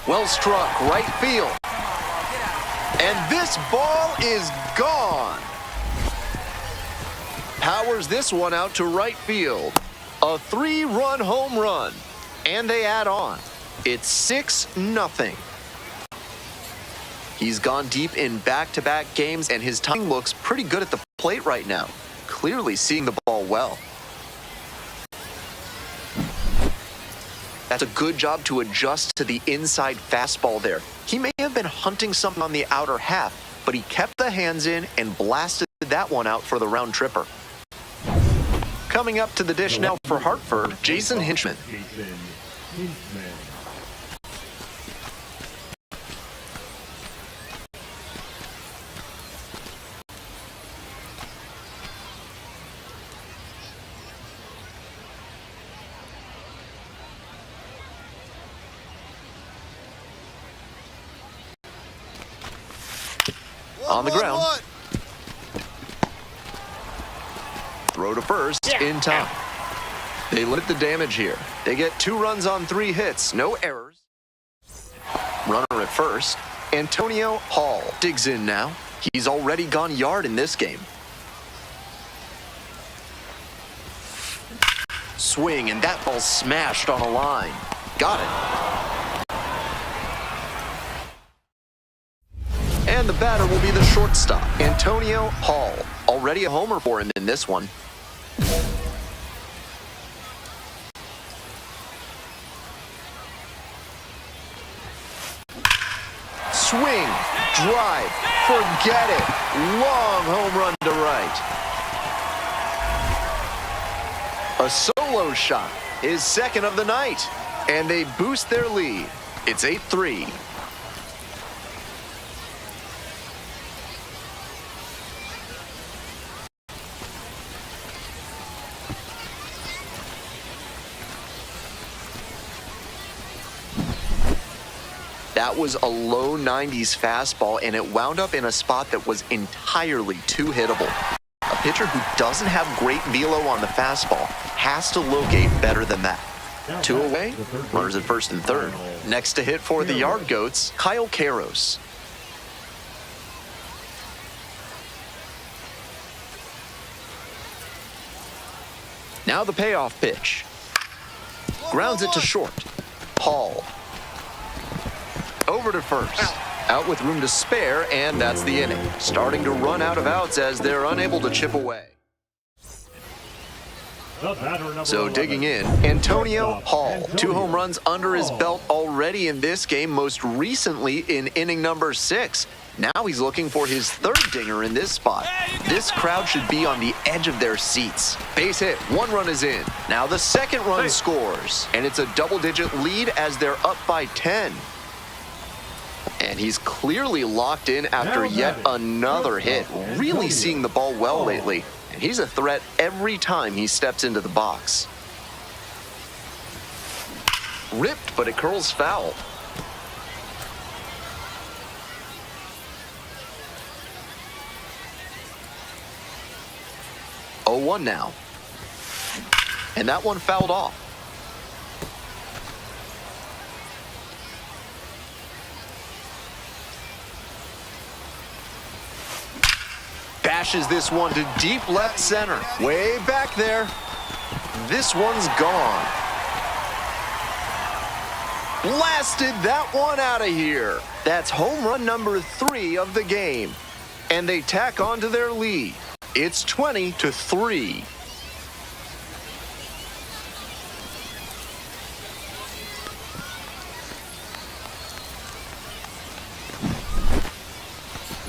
Well struck, right field. And this ball is gone. Powers this one out to right field. A 3-run home run. And they add on. It's 6-0. He's gone deep in back-to-back games, and his timing looks pretty good at the plate right now. Clearly seeing the ball well. That's a good job to adjust to the inside fastball there. He may have been hunting something on the outer half, but he kept the hands in and blasted that one out for the round tripper. Coming up to the dish now for Hartford, Jason Hinchman. On the ground. Throw to first in time. They limit the damage here. They get 2 runs on 3 hits, no errors. Runner at first. Antonio Hall digs in now. He's already gone yard in this game. Swing, and that ball smashed on a line. Got it. And the batter will be the shortstop, Antonio Hall. Already a homer for him in this one. Swing, drive, forget it. Long home run to right. A solo shot, his second of the night. And they boost their lead. It's 8-3. That was a low 90s fastball, and it wound up in a spot that was entirely too hittable. A pitcher who doesn't have great velo on the fastball has to locate better than that. 2 away, runners at first and third. Next to hit for the Yard Goats, Kyle Karros. Now the payoff pitch. Grounds it to short. Paul. Over to first. Out with room to spare, and that's the inning. Starting to run out of outs as they're unable to chip away. So digging in, Antonio Hall. 2 home runs under his belt already in this game, most recently in inning number 6. Now he's looking for his 3rd dinger in this spot. This crowd should be on the edge of their seats. Base hit, 1 run is in. Now the 2nd run scores, and it's a double-digit lead as they're up by 10. And he's clearly locked in after yet another hit, really seeing the ball well lately. And he's a threat every time he steps into the box. Ripped, but it curls foul. Oh, 1 now. And that one fouled off. Bashes this one to deep left center. Way back there. This one's gone. Blasted that one out of here. That's home run number 3 of the game. And they tack on to their lead. It's 20-3.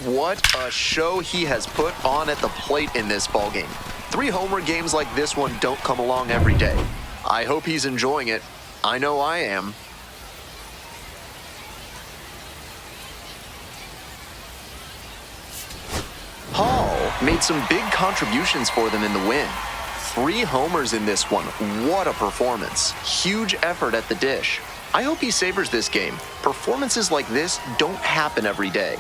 What a show he has put on at the plate in this ballgame. 3 homer games like this one don't come along every day. I hope he's enjoying it. I know I am. Hall made some big contributions for them in the win. 3 homers in this one. What a performance. Huge effort at the dish. I hope he savors this game. Performances like this don't happen every day.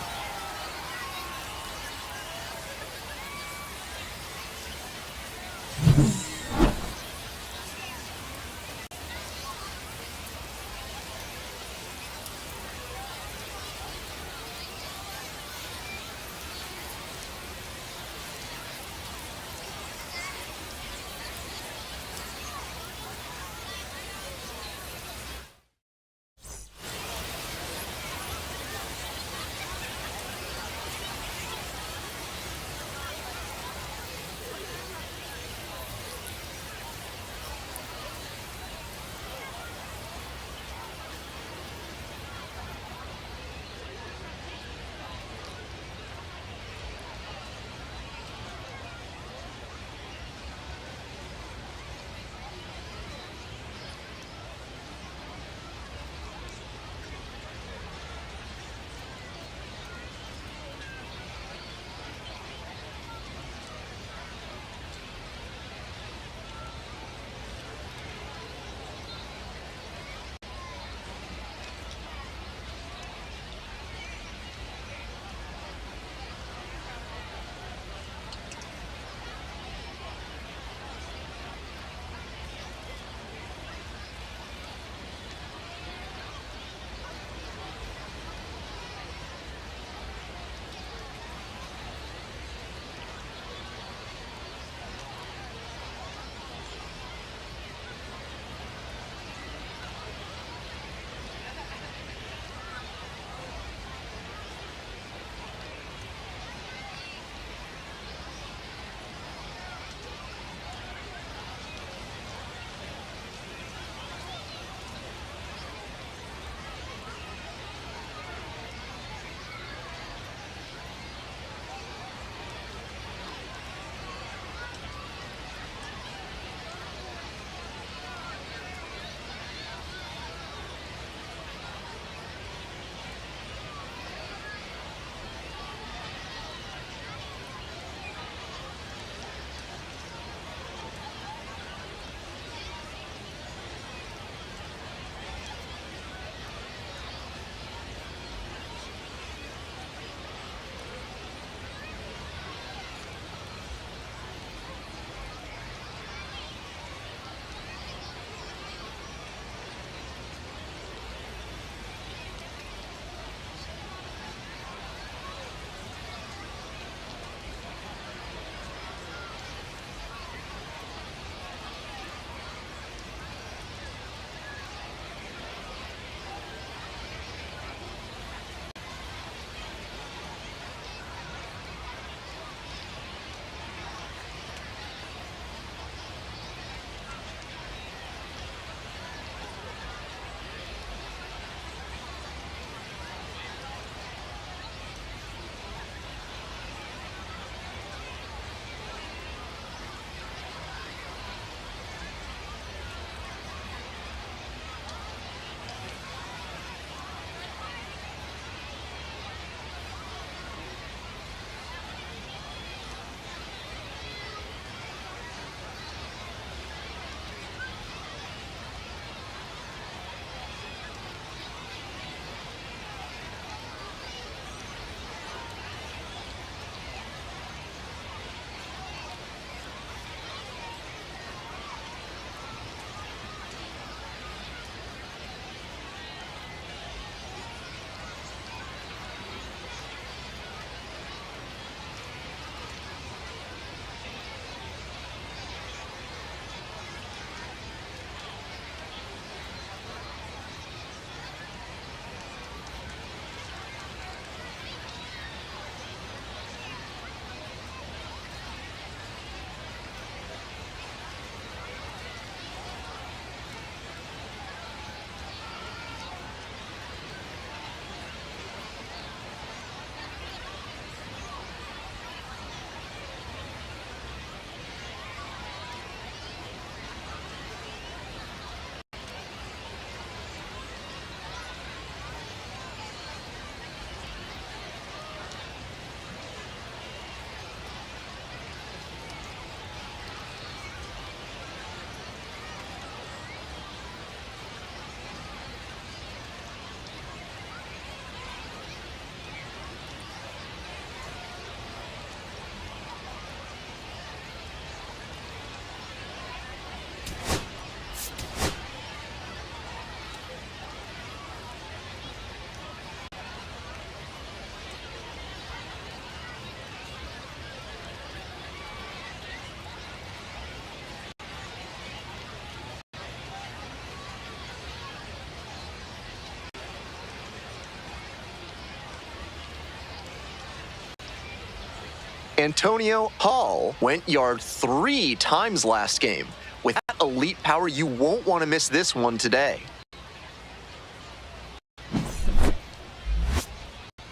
Antonio Hall went yard 3 times last game. With that elite power, you won't want to miss this one today.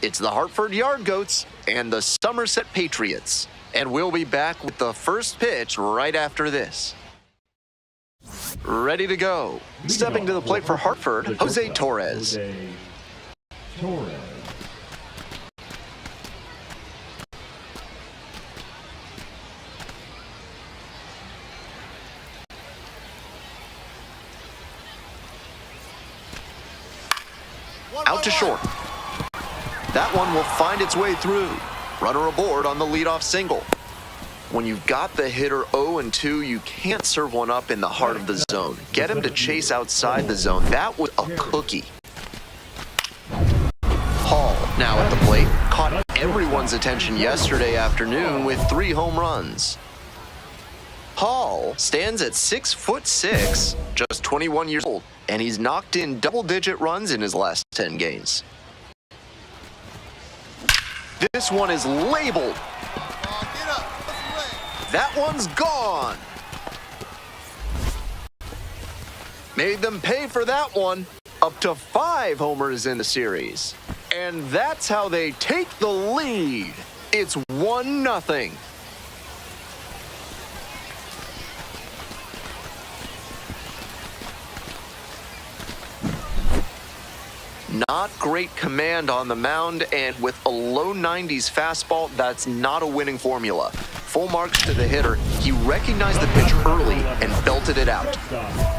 It's the Hartford Yard Goats and the Somerset Patriots. And we'll be back with the first pitch right after this. Ready to go. Stepping to the plate for Hartford, Jose Torres. Out to short. That one will find its way through. Runner aboard on the leadoff single. When you've got the hitter 0-2, you can't serve one up in the heart of the zone. Get him to chase outside the zone. That was a cookie. Hall, now at the plate, caught everyone's attention yesterday afternoon with 3 home runs. Hall stands at 6'6", just 21 years old, and he's knocked in double-digit runs in his last 10 games. This one is labeled. That one's gone. Made them pay for that one. Up to 5 homers in the series. And that's how they take the lead. It's 1-0. Not great command on the mound, and with a low 90s fastball, that's not a winning formula. Full marks to the hitter. He recognized the pitch early and belted it out.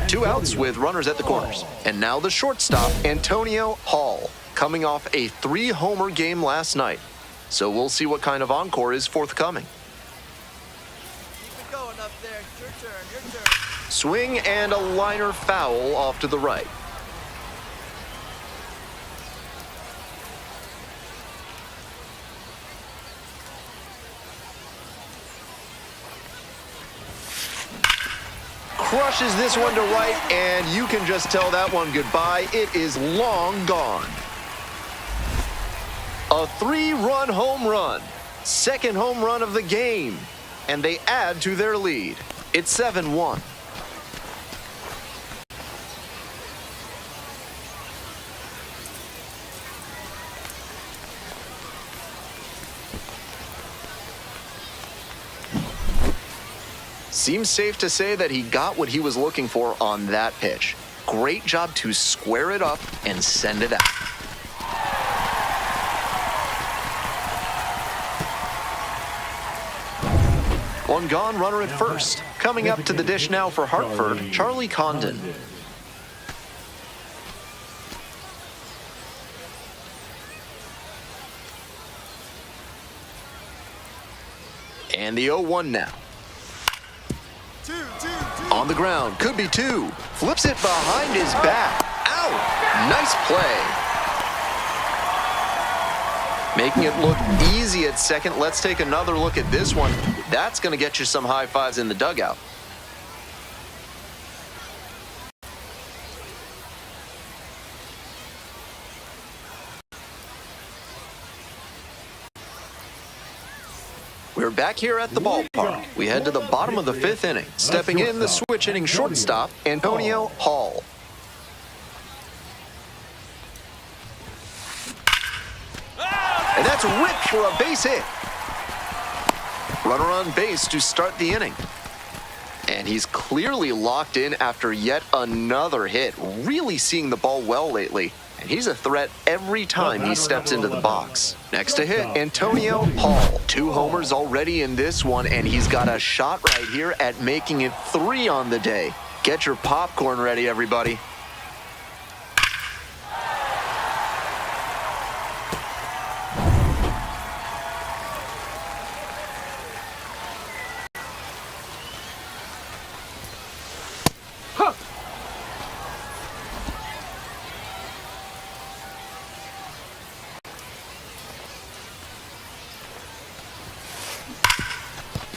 2 outs with runners at the corners. And now the shortstop, Antonio Hall, coming off a 3-homer game last night. So we'll see what kind of encore is forthcoming. Keep it going up there. Your turn. Swing and a liner foul off to the right. Crushes this one to right, and you can just tell that one goodbye. It is long gone. A 3-run home run. Second home run of the game. And they add to their lead. It's 7-1. Seems safe to say that he got what he was looking for on that pitch. Great job to square it up and send it out. One gone, runner at first. Coming up to the dish now for Hartford, Charlie Condon. And the 0-1 now. On the ground, could be 2. Flips it behind his back. Out! Nice play. Making it look easy at second. Let's take another look at this one. That's going to get you some high fives in the dugout. We're back here at the ballpark. We head to the bottom of the 5th inning. Stepping in, the switch hitting shortstop, Antonio Hall. And that's ripped for a base hit. Runner on base to start the inning. And he's clearly locked in after yet another hit. Really seeing the ball well lately. And he's a threat every time he steps into the box. Next to hit, Antonio Hall. 2 homers already in this one, and he's got a shot right here at making it 3 on the day. Get your popcorn ready, everybody.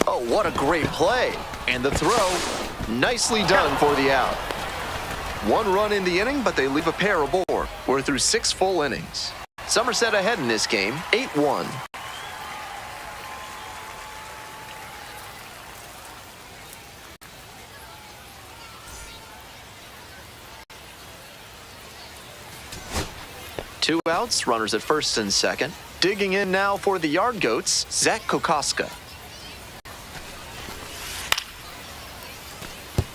Oh, what a great play. And the throw, nicely done for the out. 1 run in the inning, but they leave a pair aboard. We're through 6 full innings. Somerset ahead in this game, 8-1. 2 outs, runners at first and second. Digging in now for the Yard Goats, Zach Kokoska.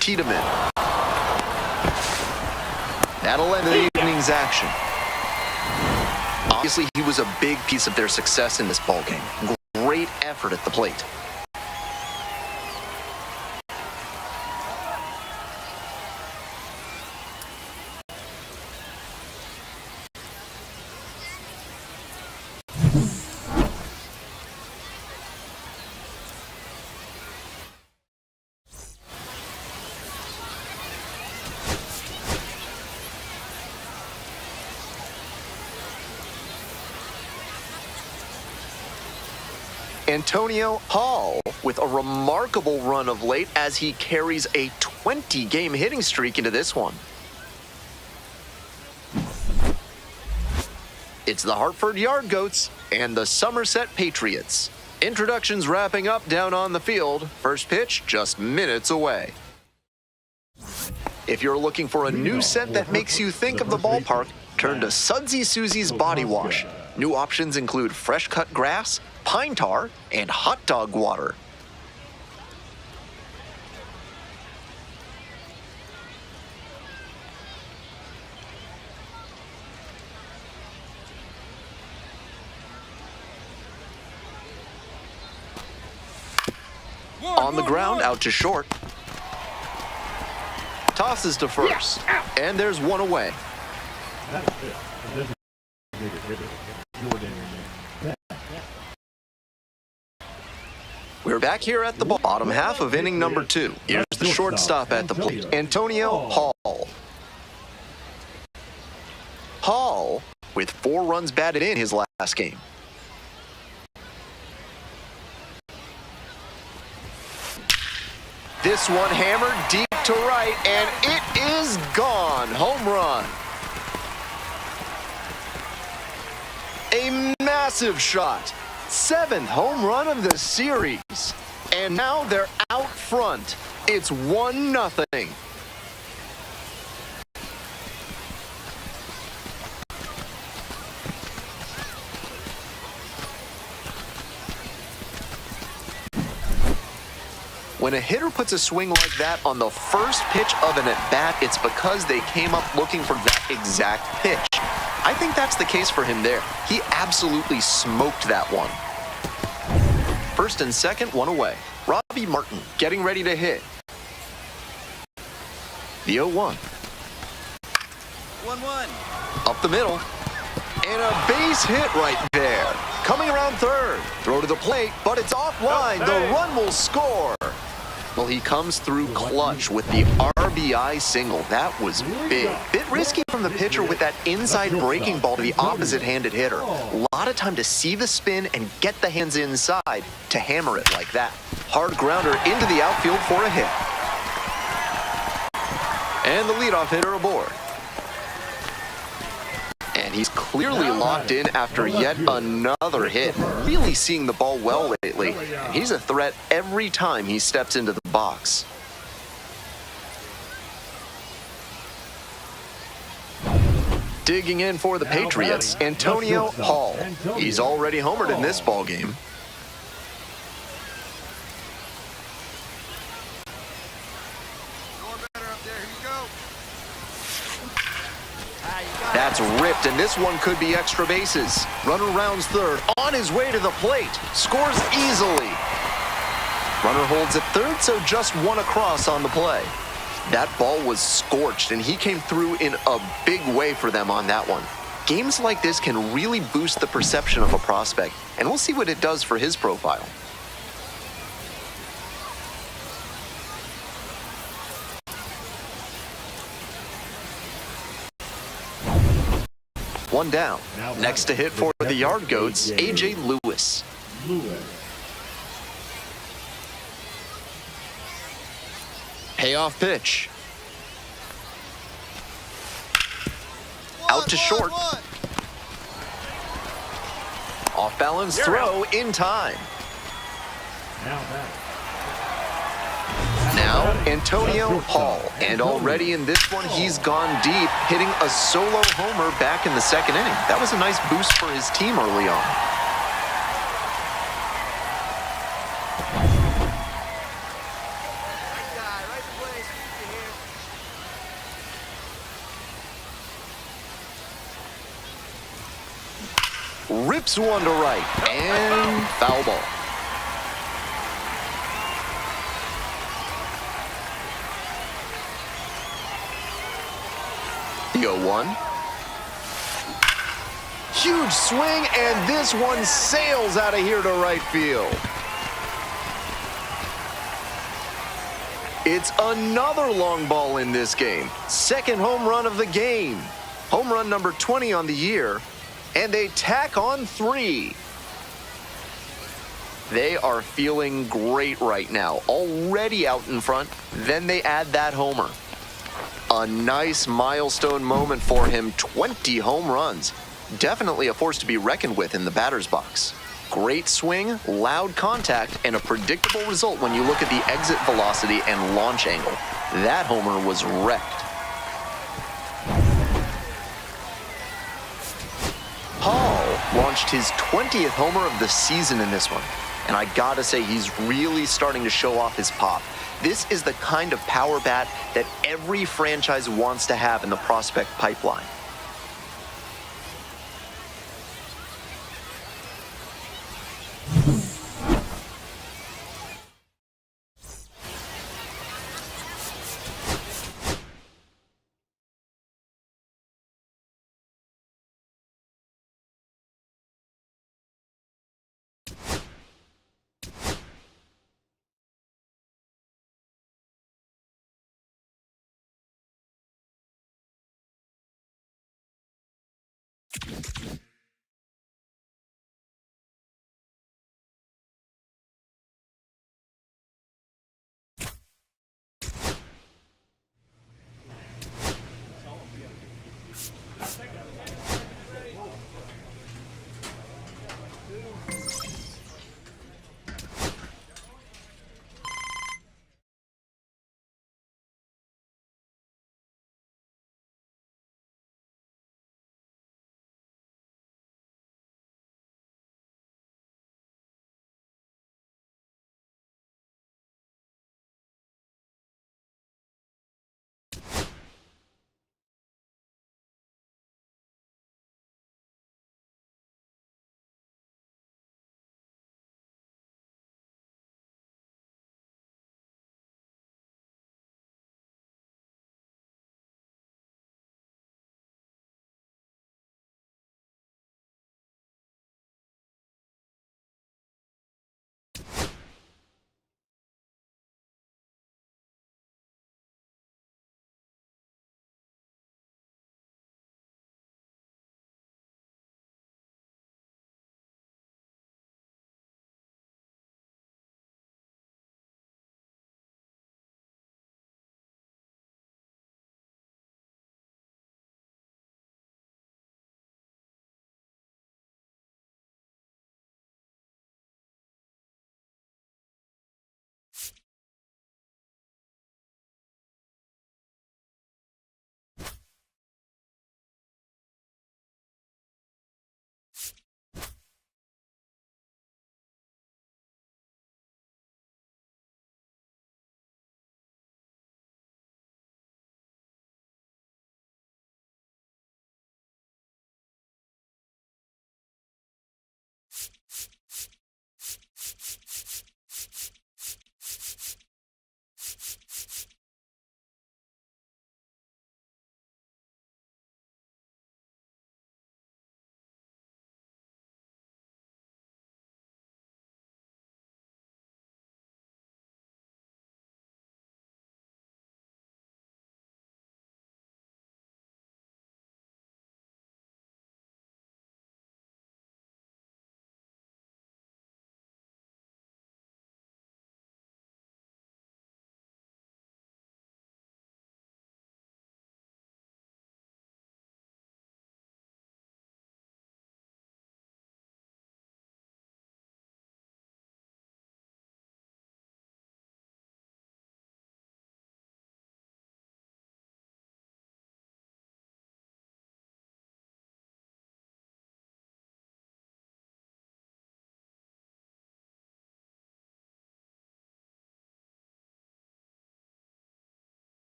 Tiedemann. That'll end the evening's action. Obviously, he was a big piece of their success in this ballgame. Great effort at the plate. Antonio Hall with a remarkable run of late as he carries a 20-game hitting streak into this one. It's the Hartford Yard Goats and the Somerset Patriots. Introductions wrapping up down on the field. First pitch just minutes away. If you're looking for a new scent that makes you think of the ballpark, turn to Sudsy Susie's Body Wash. New options include fresh cut grass, pine tar, and hot dog water. On the ground, out to short. Tosses to first. And there's one away. We're back here at the bottom half of inning number 2. Here's the shortstop at the plate, Antonio Hall. Hall with 4 runs batted in his last game. This one hammered deep to right, and it is gone. Home run. A massive shot. 7th home run of the series. And now they're out front. It's 1-0. When a hitter puts a swing like that on the first pitch of an at-bat, it's because they came up looking for that exact pitch. I think that's the case for him there. He absolutely smoked that one. First and second, one away. Robbie Martin getting ready to hit. The 0-1. 1-1. Up the middle. And a base hit right there. Coming around third. Throw to the plate, but it's offline. The run will score. Well, he comes through clutch with the RBI single. That was big. Bit risky from the pitcher with that inside breaking ball to the opposite-handed hitter. A lot of time to see the spin and get the hands inside to hammer it like that. Hard grounder into the outfield for a hit. And the leadoff hitter aboard. And he's clearly locked in after yet another hit. Really seeing the ball well lately. And he's a threat every time he steps into the box. Digging in for the Patriots, Antonio Hall. He's already homered in this ballgame. That's ripped, and this one could be extra bases. Runner rounds third, on his way to the plate. Scores easily. Runner holds at third, so just one across on the play. That ball was scorched, and he came through in a big way for them on that one. Games like this can really boost the perception of a prospect, and we'll see what it does for his profile. One down. Next to hit for the Yard Goats, A.J. Lewis. Payoff pitch. Out to short. Off balance throw in time. Now Now, Antonio Hall. And already in this one, he's gone deep, hitting a solo homer back in the second inning. That was a nice boost for his team early on. Rips one to right, and foul ball. The 0-1. Huge swing, and this one sails out of here to right field. It's another long ball in this game. Second home run of the game. Home run number 20 on the year. And they tack on 3. They are feeling great right now. Already out in front. Then they add that homer. A nice milestone moment for him. 20 home runs. Definitely a force to be reckoned with in the batter's box. Great swing, loud contact, and a predictable result when you look at the exit velocity and launch angle. That homer was wrecked. Hall launched his 20th homer of the season in this one. And I gotta say, he's really starting to show off his pop. This is the kind of power bat that every franchise wants to have in the prospect pipeline.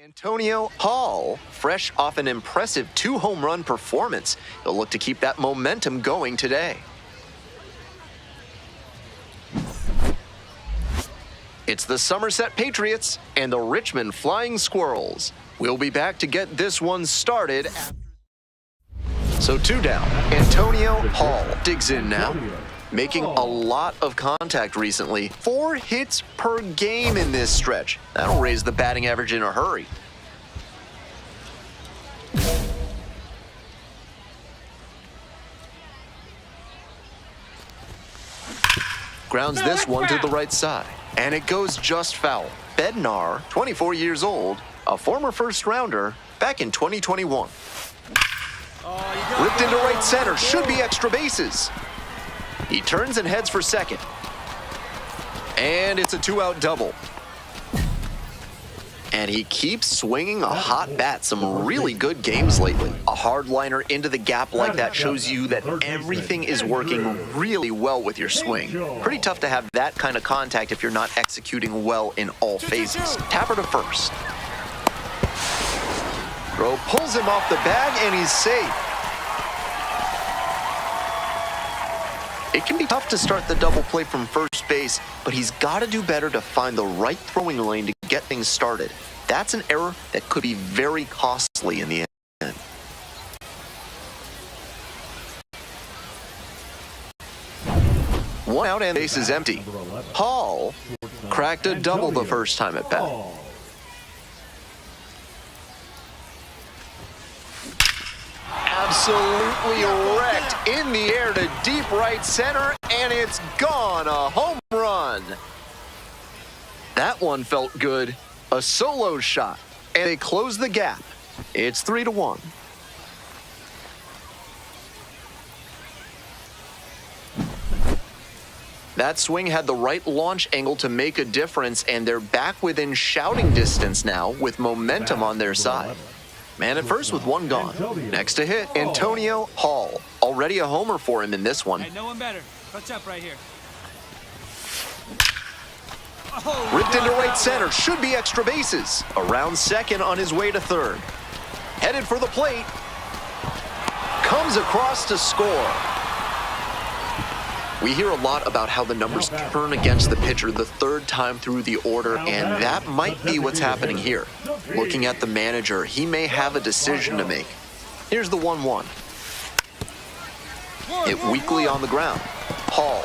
Antonio Hall, fresh off an impressive 2-home run performance, he'll look to keep that momentum going today. It's the Somerset Patriots and the Richmond Flying Squirrels. We'll be back to get this one started. So 2 down. Antonio Hall digs in now, making a lot of contact recently. 4 hits per game in this stretch. That'll raise the batting average in a hurry. Grounds this one to the right side, and it goes just foul. Bednar, 24 years old, a former first-rounder back in 2021. Ripped into right center, should be extra bases. He turns and heads for second. And it's a 2-out double. And he keeps swinging a hot bat. Some really good games lately. A hard liner into the gap like that shows you that everything is working really well with your swing. Pretty tough to have that kind of contact if you're not executing well in all phases. Tapper to first. Throw pulls him off the bag, and he's safe. It can be tough to start the double play from first base, but he's got to do better to find the right throwing lane to get things started. That's an error that could be very costly in the end. One out and base is empty. Hall cracked a double the first time at bat. Absolutely wrecked in the air to deep right center, and it's gone. A home run. That one felt good. A solo shot, and they close the gap. It's 3-1. That swing had the right launch angle to make a difference, and they're back within shouting distance now with momentum on their side. Man at first with 1 gone. Next to hit, Antonio Hall. Already a homer for him in this one. Hey, no one better. Touch up right here. Ripped into right center, should be extra bases. Around second on his way to third. Headed for the plate. Comes across to score. We hear a lot about how the numbers turn against the pitcher the 3rd time through the order, and that might be what's happening here. Looking at the manager, he may have a decision to make. Here's the 1-1. Hit weakly on the ground. Hall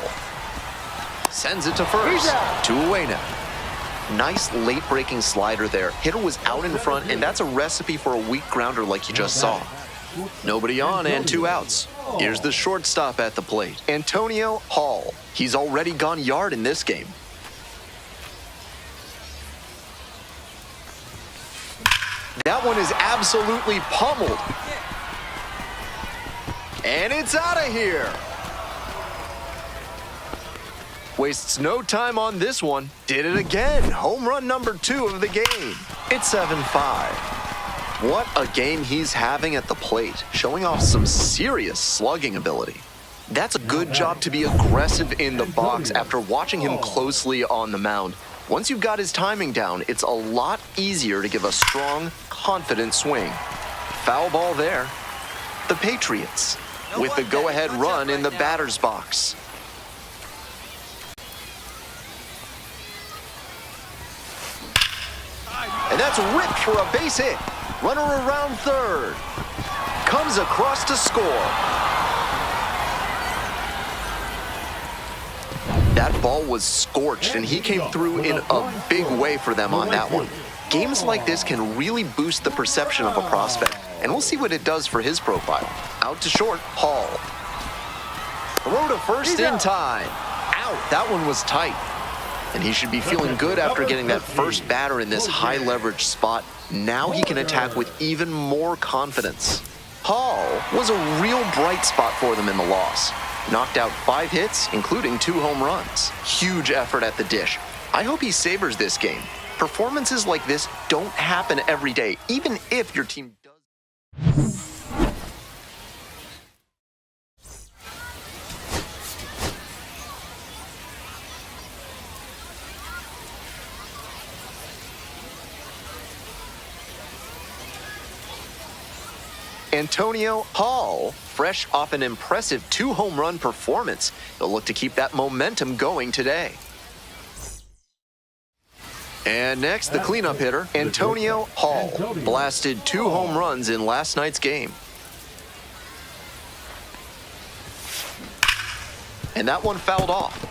sends it to first. 2 away now. Nice late-breaking slider there. Hitter was out in front, and that's a recipe for a weak grounder like you just saw. Nobody on and 2 outs. Here's the shortstop at the plate, Antonio Hall. He's already gone yard in this game. That one is absolutely pummeled. And it's out of here. Wastes no time on this one. Did it again. Home run number 2 of the game. It's 7-5. What a game he's having at the plate, showing off some serious slugging ability. That's a good job to be aggressive in the box after watching him closely on the mound. Once you've got his timing down, it's a lot easier to give a strong, confident swing. Foul ball there. The Patriots with the go-ahead run in the batter's box. And that's ripped for a base hit. Runner around third. Comes across to score. That ball was scorched, and he came through in a big way for them on that one. Games like this can really boost the perception of a prospect, and we'll see what it does for his profile. Out to short, Hall. Throw to first in time. Out. That one was tight. And he should be feeling good after getting that first batter in this high-leverage spot. Now he can attack with even more confidence. Hall was a real bright spot for them in the loss. Knocked out 5 hits, including 2 home runs. Huge effort at the dish. I hope he savors this game. Performances like this don't happen every day, even if your team does. Antonio Hall, fresh off an impressive 2-home run performance. He'll look to keep that momentum going today. And next, the cleanup hitter, Antonio Hall, blasted 2 home runs in last night's game. And that one fouled off.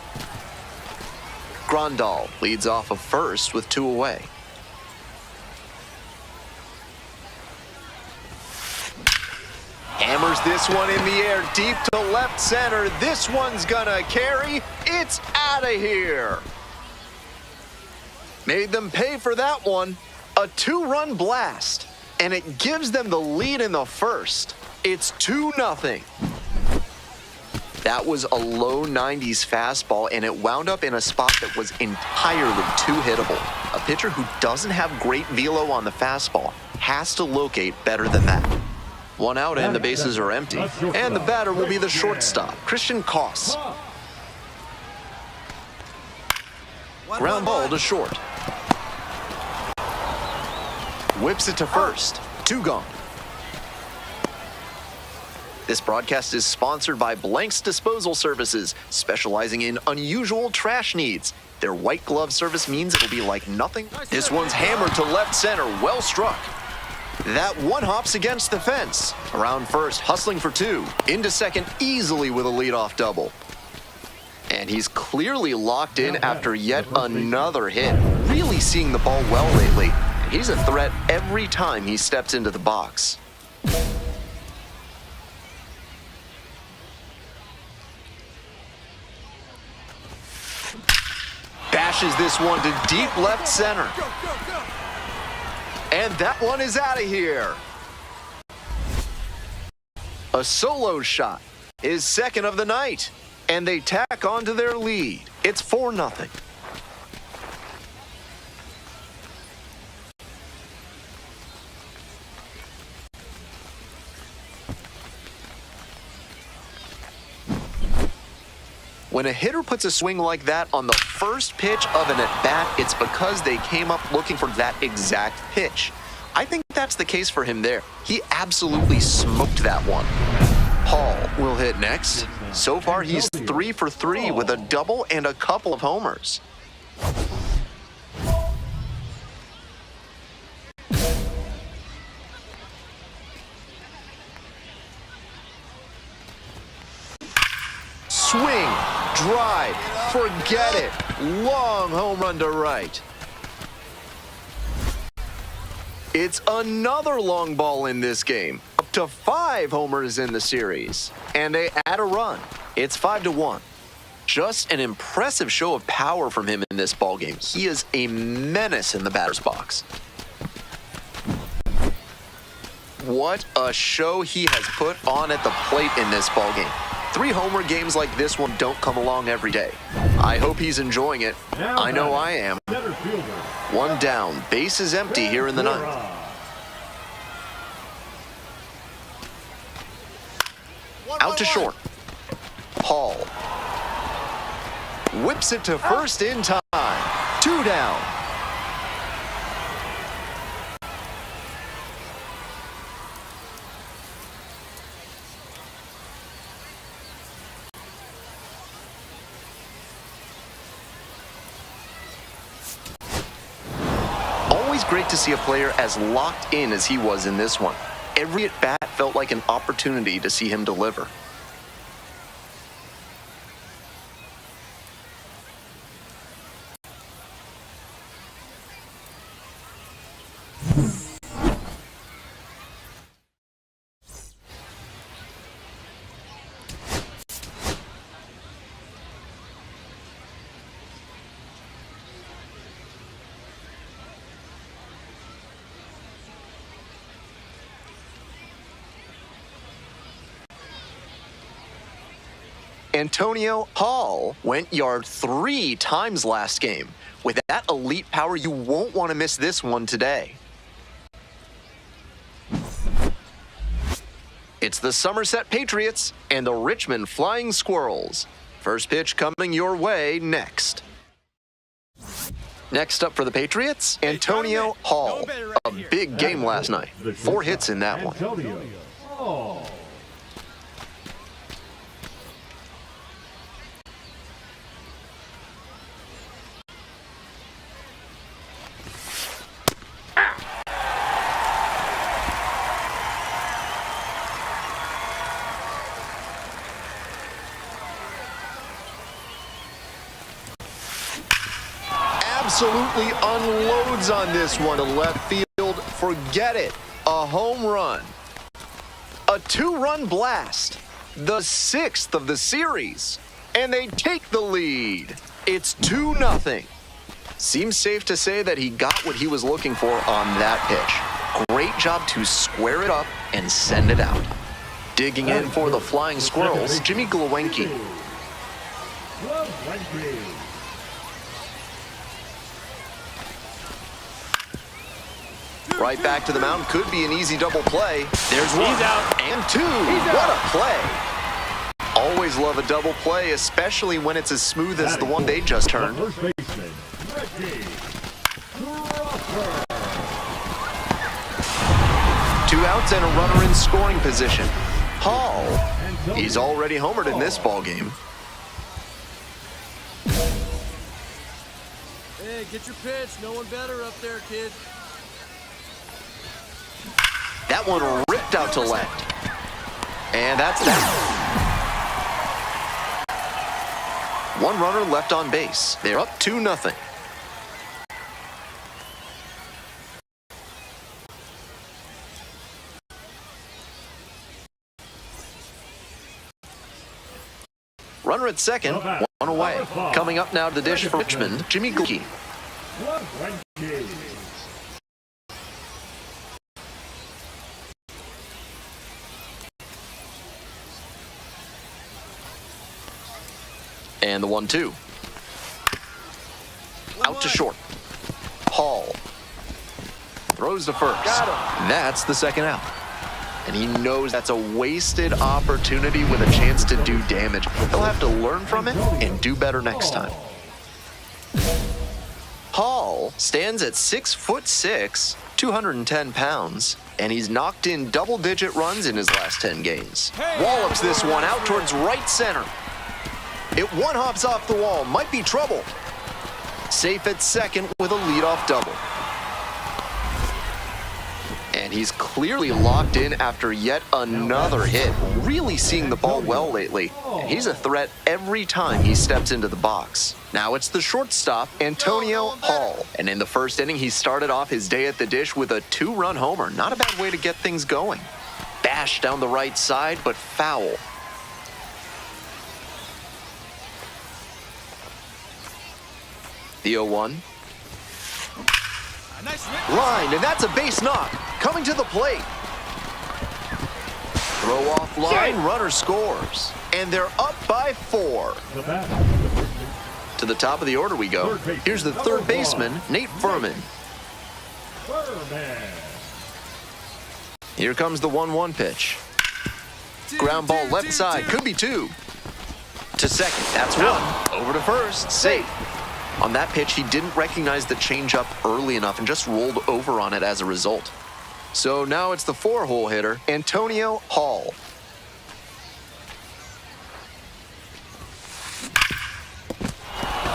Grandal leads off of first with 2 away. Hammers this one in the air, deep to left center. This one's gonna carry. It's out of here. Made them pay for that one. A 2-run blast, and it gives them the lead in the first. It's 2-0. That was a low 90s fastball, and it wound up in a spot that was entirely too hittable. A pitcher who doesn't have great velo on the fastball has to locate better than that. 1 out and the bases are empty. And the batter will be the shortstop, Christian Koss. Ground ball to short. Whips it to first. 2 gone. This broadcast is sponsored by Blank's Disposal Services, specializing in unusual trash needs. Their white glove service means it'll be like nothing. This one's hammered to left center, well struck. That one hops against the fence. Around first, hustling for 2. Into second, easily with a leadoff double. And he's clearly locked in after yet another hit. Really seeing the ball well lately. He's a threat every time he steps into the box. Bashes this one to deep left center. And that one is out of here. A solo shot, his second of the night. And they tack on to their lead. It's 4-0. When a hitter puts a swing like that on the first pitch of an at-bat, it's because they came up looking for that exact pitch. I think that's the case for him there. He absolutely smoked that one. Hall will hit next. So far, he's 3 for 3 with a double and a couple of homers. Swing, drive, forget it. Long home run to right. It's another long ball in this game. Up to 5 homers in the series. And they add a run. It's 5-1. Just an impressive show of power from him in this ballgame. He is a menace in the batter's box. What a show he has put on at the plate in this ballgame. 3 homer games like this one don't come along every day. I hope he's enjoying it. I know I am. 1 down, base is empty here in the 9th. Out to short. Hall whips it to first in time. 2 down. Always great to see a player as locked in as he was in this one. Every at-bat felt like an opportunity to see him deliver. Antonio Hall went yard 3 times last game. With that elite power, you won't want to miss this one today. It's the Somerset Patriots and the Richmond Flying Squirrels. First pitch coming your way next. Next up for the Patriots, Antonio Hall. A big game last night. 4 hits in that one. Ball. Absolutely unloads on this one to left field. Forget it. A home run. A two-run blast. The 6th of the series. And they take the lead. It's 2-0. Seems safe to say that he got what he was looking for on that pitch. Great job to square it up and send it out. Digging in for the Flying Squirrels, Jimmy Glowinski. Right back to the mound. Could be an easy double play. There's one. He's out. And two. What a play. Always love a double play, especially when it's as smooth as the one they just turned. First baseman, Ricky Crawford. 2 outs and a runner in scoring position. Hall. He's already homered in this ball game. Hey, get your pitch. No one better up there, kid. That one ripped out to left. And that's that. One runner left on base. They're up 2-0. Runner at second, one away. Coming up now to the dish for Richmond, Jimmy Glowinski. And the 1-2. Out to short. Hall. Throws to first. That's the second out. And he knows that's a wasted opportunity with a chance to do damage. He'll have to learn from it and do better next time. Hall stands at 6'6", 210 pounds, and he's knocked in double-digit runs in his last 10 games. Wallops this one out towards right center. It one-hops off the wall. Might be trouble. Safe at second with a leadoff double. And he's clearly locked in after yet another hit. Really seeing the ball well lately. And he's a threat every time he steps into the box. Now it's the shortstop, Antonio Hall. And in the first inning, he started off his day at the dish with a 2-run homer. Not a bad way to get things going. Bash down the right side, but foul. The 0-1. Line, and that's a base knock. Coming to the plate. Throw off line, runner scores. And they're up by 4. To the top of the order we go. Here's the third baseman, Nate Furman. Here comes the 1-1 pitch. Ground ball left side, could be 2. To second, that's 1. Over to first, safe. On that pitch, he didn't recognize the changeup early enough and just rolled over on it as a result. So now it's the 4-hole hitter, Antonio Hall.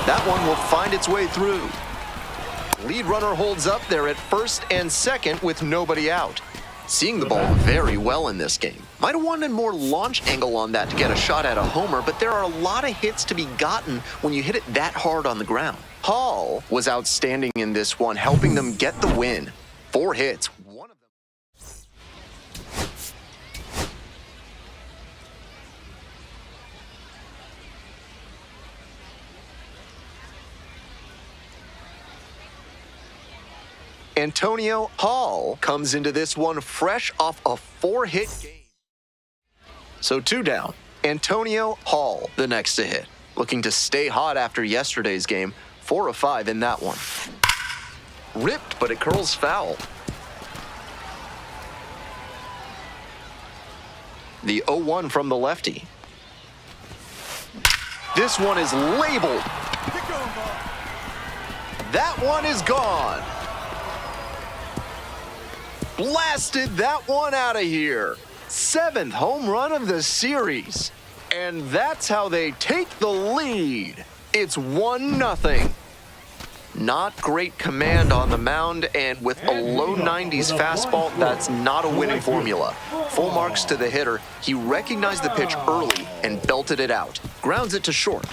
That one will find its way through. Lead runner holds up there at first and second with nobody out. Seeing the ball very well in this game. Might have wanted more launch angle on that to get a shot at a homer, but there are a lot of hits to be gotten when you hit it that hard on the ground. Hall was outstanding in this one, helping them get the win. 4 hits, one of them. Antonio Hall comes into this one fresh off a 4-hit game. So 2 down. Antonio Hall, the next to hit. Looking to stay hot after yesterday's game. 4 of 5 in that one. Ripped, but it curls foul. The 0-1 from the lefty. This one is labeled. That one is gone. Blasted that one out of here. 7th home run of the series. And that's how they take the lead. It's 1-0. Not great command on the mound, and with a low 90s fastball, that's not a winning formula. Full marks to the hitter. He recognized the pitch early and belted it out. Grounds it to short.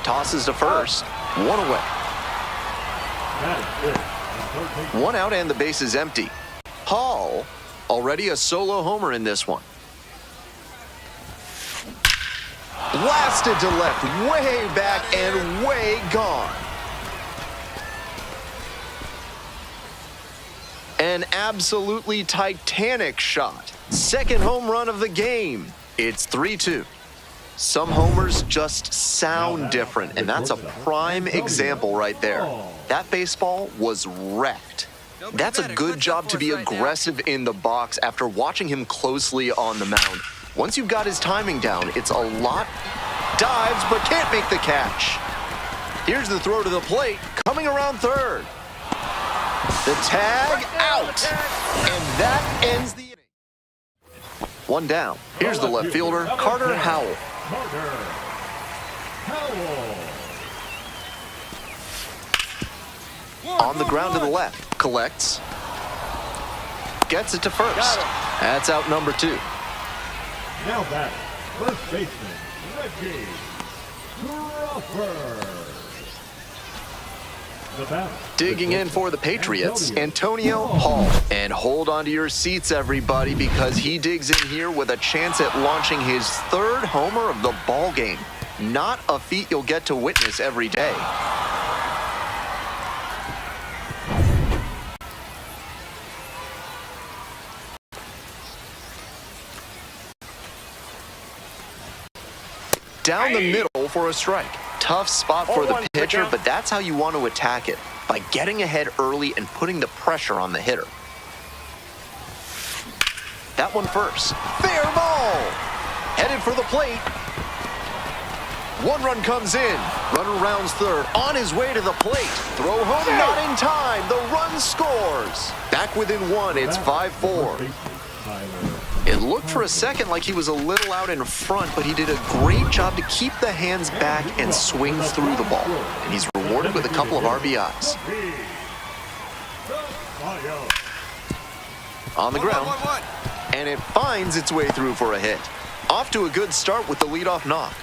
Tosses to first. 1 away. 1 out and the base is empty. Hall, already a solo homer in this one. Blasted to left, way back and way gone. An absolutely titanic shot. 2nd home run of the game. It's 3-2. Some homers just sound different, and that's a prime example right there. That baseball was wrecked. That's a good job to be aggressive in the box after watching him closely on the mound. Once you've got his timing down, it's a lot. Dives, but can't make the catch. Here's the throw to the plate, coming around third. The tag out, and that ends the inning. 1 down. Here's the left fielder, Carter Howell. On the ground to the left, collects. Gets it to first. That's out number 2. Now batter, first baseman, Reggie Crawford. The batter. Digging in for the Patriots, Antonio Hall. And hold on to your seats, everybody, because he digs in here with a chance at launching his 3rd homer of the ball game. Not a feat you'll get to witness every day. Down the middle for a strike. Tough spot for the pitcher, but that's how you want to attack it, by getting ahead early and putting the pressure on the hitter. That one first. Fair ball! Headed for the plate. 1 run comes in. Runner rounds third. On his way to the plate. Throw home, not in time. The run scores. Back within 1, it's 5-4. It looked for a second like he was a little out in front, but he did a great job to keep the hands back and swing through the ball. And he's rewarded with a couple of RBIs. On the ground, and it finds its way through for a hit. Off to a good start with the leadoff knock.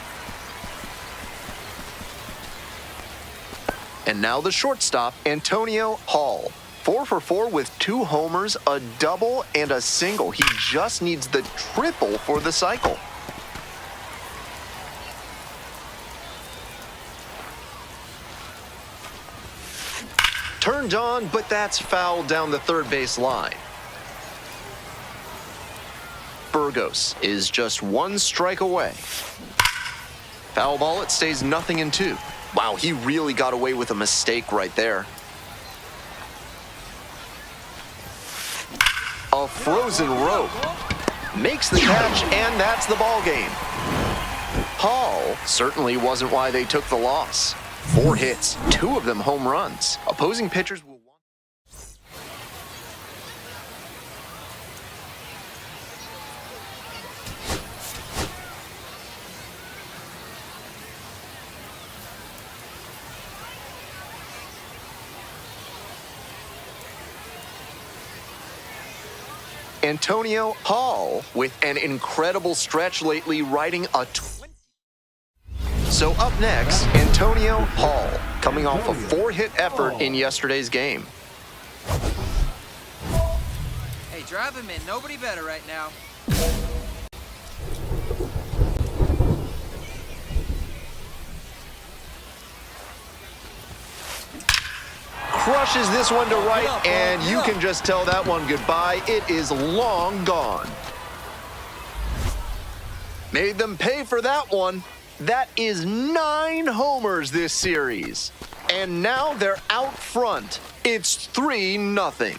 And now the shortstop, Antonio Hall. 4 for 4 with 2 homers, a double, and a single. He just needs the triple for the cycle. Turned on, but that's fouled down the third base line. Burgos is just 1 strike away. Foul ball, it stays 0-2. Wow, he really got away with a mistake right there. A frozen rope. Makes the catch, and that's the ball game. Hall certainly wasn't why they took the loss. 4 hits, 2 of them home runs. Opposing pitchers will want... Antonio Hall with an incredible stretch lately, riding a 20. So up next, Antonio Hall, coming off a 4-hit effort in yesterday's game. Hey, drive him in. Nobody better right now. Crushes this one to right, and you can just tell that one goodbye. It is long gone. Made them pay for that one. That is 9 homers this series. And now they're out front. It's 3-0.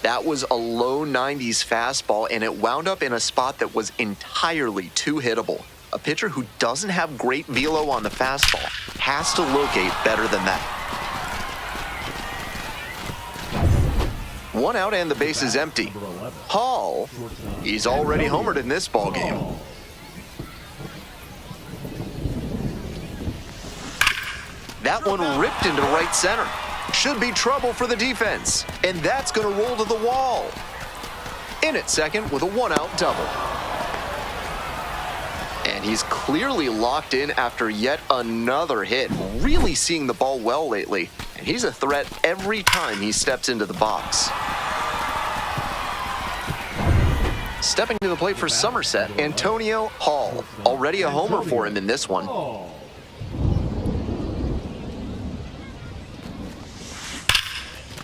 That was a low 90s fastball, and it wound up in a spot that was entirely too hittable. A pitcher who doesn't have great velo on the fastball has to locate better than that. one out and the base is empty. Hall, he's already homered in this ballgame. That one ripped into right center. Should be trouble for the defense. And that's going to roll to the wall. In at second with a one-out double. And he's clearly locked in after yet another hit. Really seeing the ball well lately. And he's a threat every time he steps into the box. Stepping to the plate for Somerset, Antonio Hall. Already a homer for him in this one.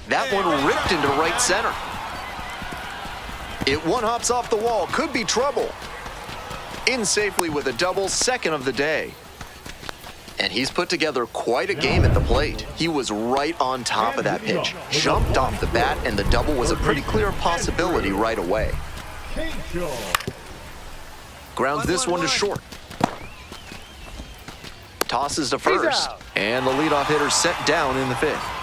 That one ripped into right center. It one-hops off the wall. Could be trouble. In safely with a double, second of the day. And he's put together quite a game at the plate. He was right on top of that pitch. Jumped off the bat, and the double was a pretty clear possibility right away. Grounds this one to short. Tosses to first. And the leadoff hitter set down in the fifth.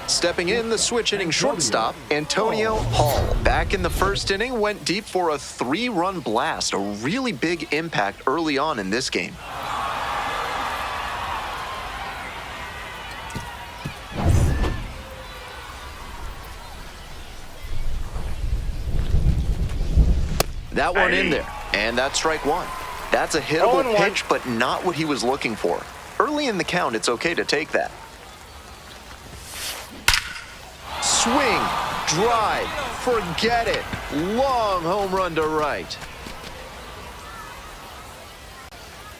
Stepping in, the switch inning shortstop, Antonio Hall. Back in the first inning, went deep for a 3-run blast. A really big impact early on in this game. That one in there, and that's strike one. That's a hittable pitch, but not what he was looking for. Early in the count, it's okay to take that. Swing, drive, forget it. Long home run to right.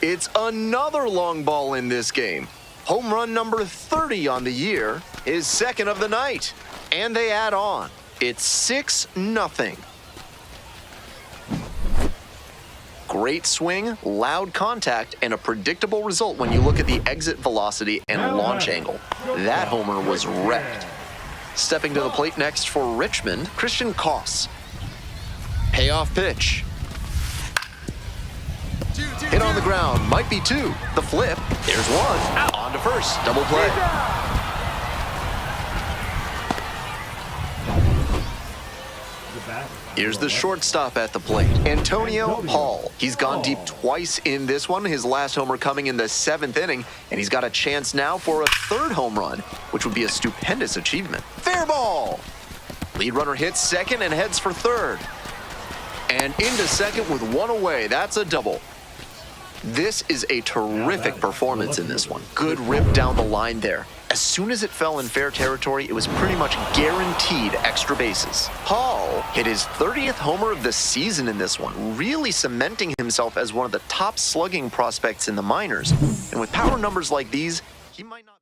It's another long ball in this game. Home run number 30 on the year, his second of the night. And they add on. It's 6-0. Great swing, loud contact, and a predictable result when you look at the exit velocity and launch angle. That homer was wrecked. Stepping to the plate next for Richmond, Christian Koss. Payoff pitch. Hit on the ground, might be two. The flip, there's one. On to first, double play. Here's the shortstop at the plate, Antonio Hall. He's gone deep twice in this one, his last homer coming in the 7th inning, and he's got a chance now for a 3rd home run, which would be a stupendous achievement. Fair ball! Lead runner hits second and heads for 3rd. And into second with one away. That's a double. This is a terrific performance in this one. Good rip down the line there. As soon as it fell in fair territory, it was pretty much guaranteed extra bases. Hall hit his 30th homer of the season in this one, really cementing himself as one of the top slugging prospects in the minors. And with power numbers like these, he might not...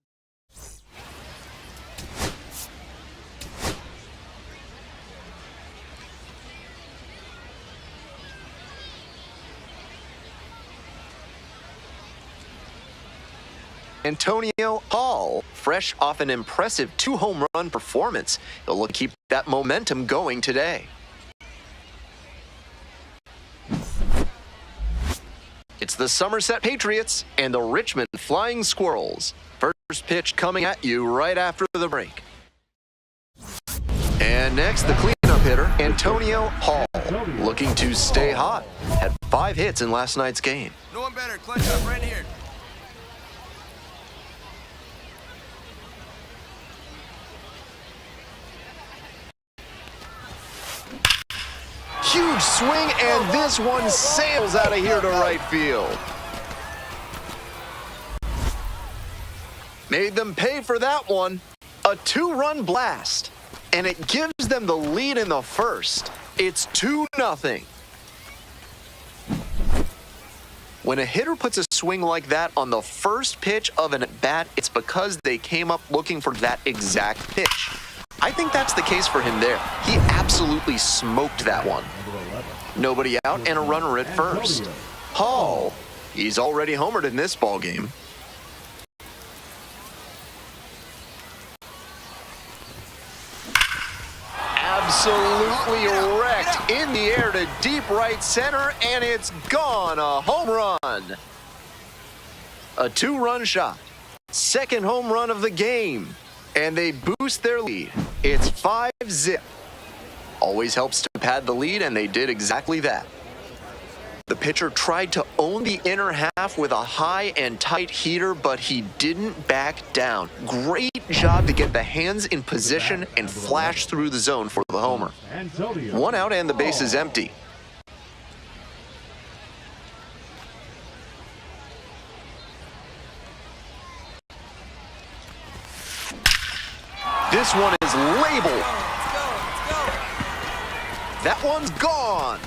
Antonio Hall, fresh off an impressive 2-home run performance. He'll look to keep that momentum going today. It's the Somerset Patriots and the Richmond Flying Squirrels. First pitch coming at you right after the break. And next, the cleanup hitter, Antonio Hall, looking to stay hot. Had 5 hits in last night's game. No one better. Clutch up right here. Huge swing, and this one sails out of here to right field. Made them pay for that one. A 2-run blast, and it gives them the lead in the first. It's 2-0. When a hitter puts a swing like that on the first pitch of an at-bat, it's because they came up looking for that exact pitch. I think that's the case for him there. He absolutely smoked that one. Nobody out and a runner at first. Hall, he's already homered in this ballgame. Absolutely wrecked in the air to deep right center, and it's gone. A home run. A 2-run shot. Second home run of the game. And they boost their lead. It's 5-zip. Always helps to pad the lead, and they did exactly that. The pitcher tried to own the inner half with a high and tight heater, but he didn't back down. Great job to get the hands in position and flash through the zone for the homer. 1 out and the base is empty. This one is labeled. That one's gone.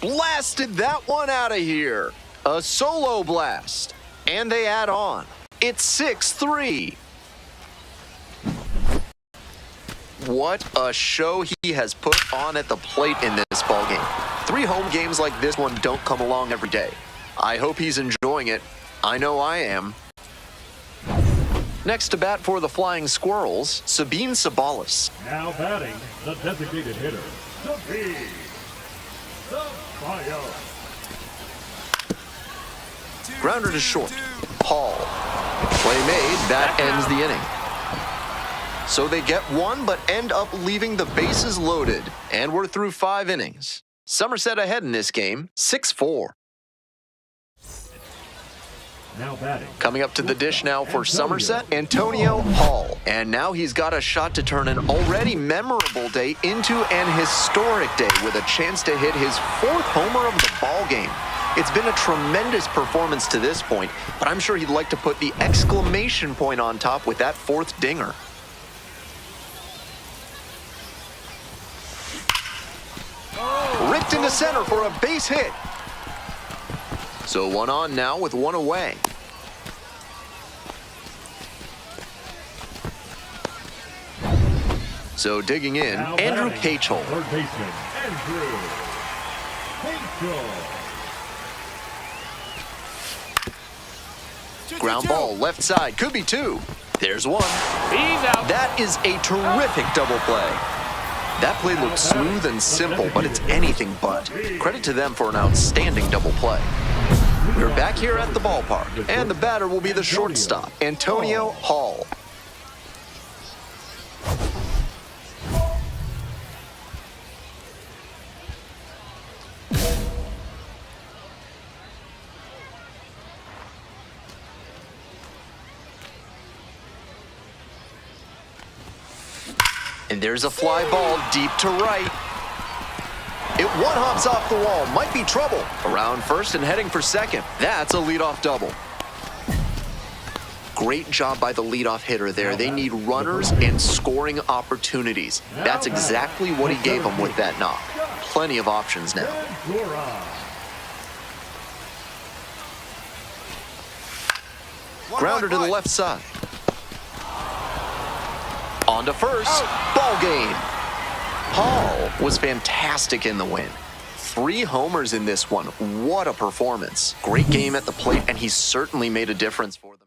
Blasted that one out of here. A solo blast. And they add on. It's 6-3. What a show he has put on at the plate in this ballgame. 3 home games like this one don't come along every day. I hope he's enjoying it. I know I am. Next to bat for the Flying Squirrels, Sabine Sabalas. Now batting, the designated hitter, Sabine Sabalas. Grounder to short. Hall. Play made, that ends the inning. So they get one, but end up leaving the bases loaded. And we're through 5 innings. Somerset ahead in this game, 6-4. Now batting. Coming up to the dish now for Somerset, Antonio Hall. And now he's got a shot to turn an already memorable day into an historic day with a chance to hit his 4th homer of the ball game. It's been a tremendous performance to this point, but I'm sure he'd like to put the exclamation point on top with that 4th dinger. Ripped into center for a base hit. So 1 on now with 1 away. So digging in, Now Andrew batting, Cachel. third baseman, Andrew Cachel. Ground ball, left side, could be 2. There's 1. He's out. That is a terrific double play. That play looked smooth and simple, but it's anything but. Credit to them for an outstanding double play. We're back here at the ballpark, and the batter will be the shortstop, Antonio Hall. And there's a fly ball deep to right. It one-hops off the wall, might be trouble. Around first and heading for second. That's a leadoff double. Great job by the leadoff hitter there. They need runners and scoring opportunities. That's exactly what he gave them with that knock. Plenty of options now. Grounder to the left side. On to first. Ball game. Hall was fantastic in the win. 3 homers in this one. What a performance. Great game at the plate, and he certainly made a difference for them.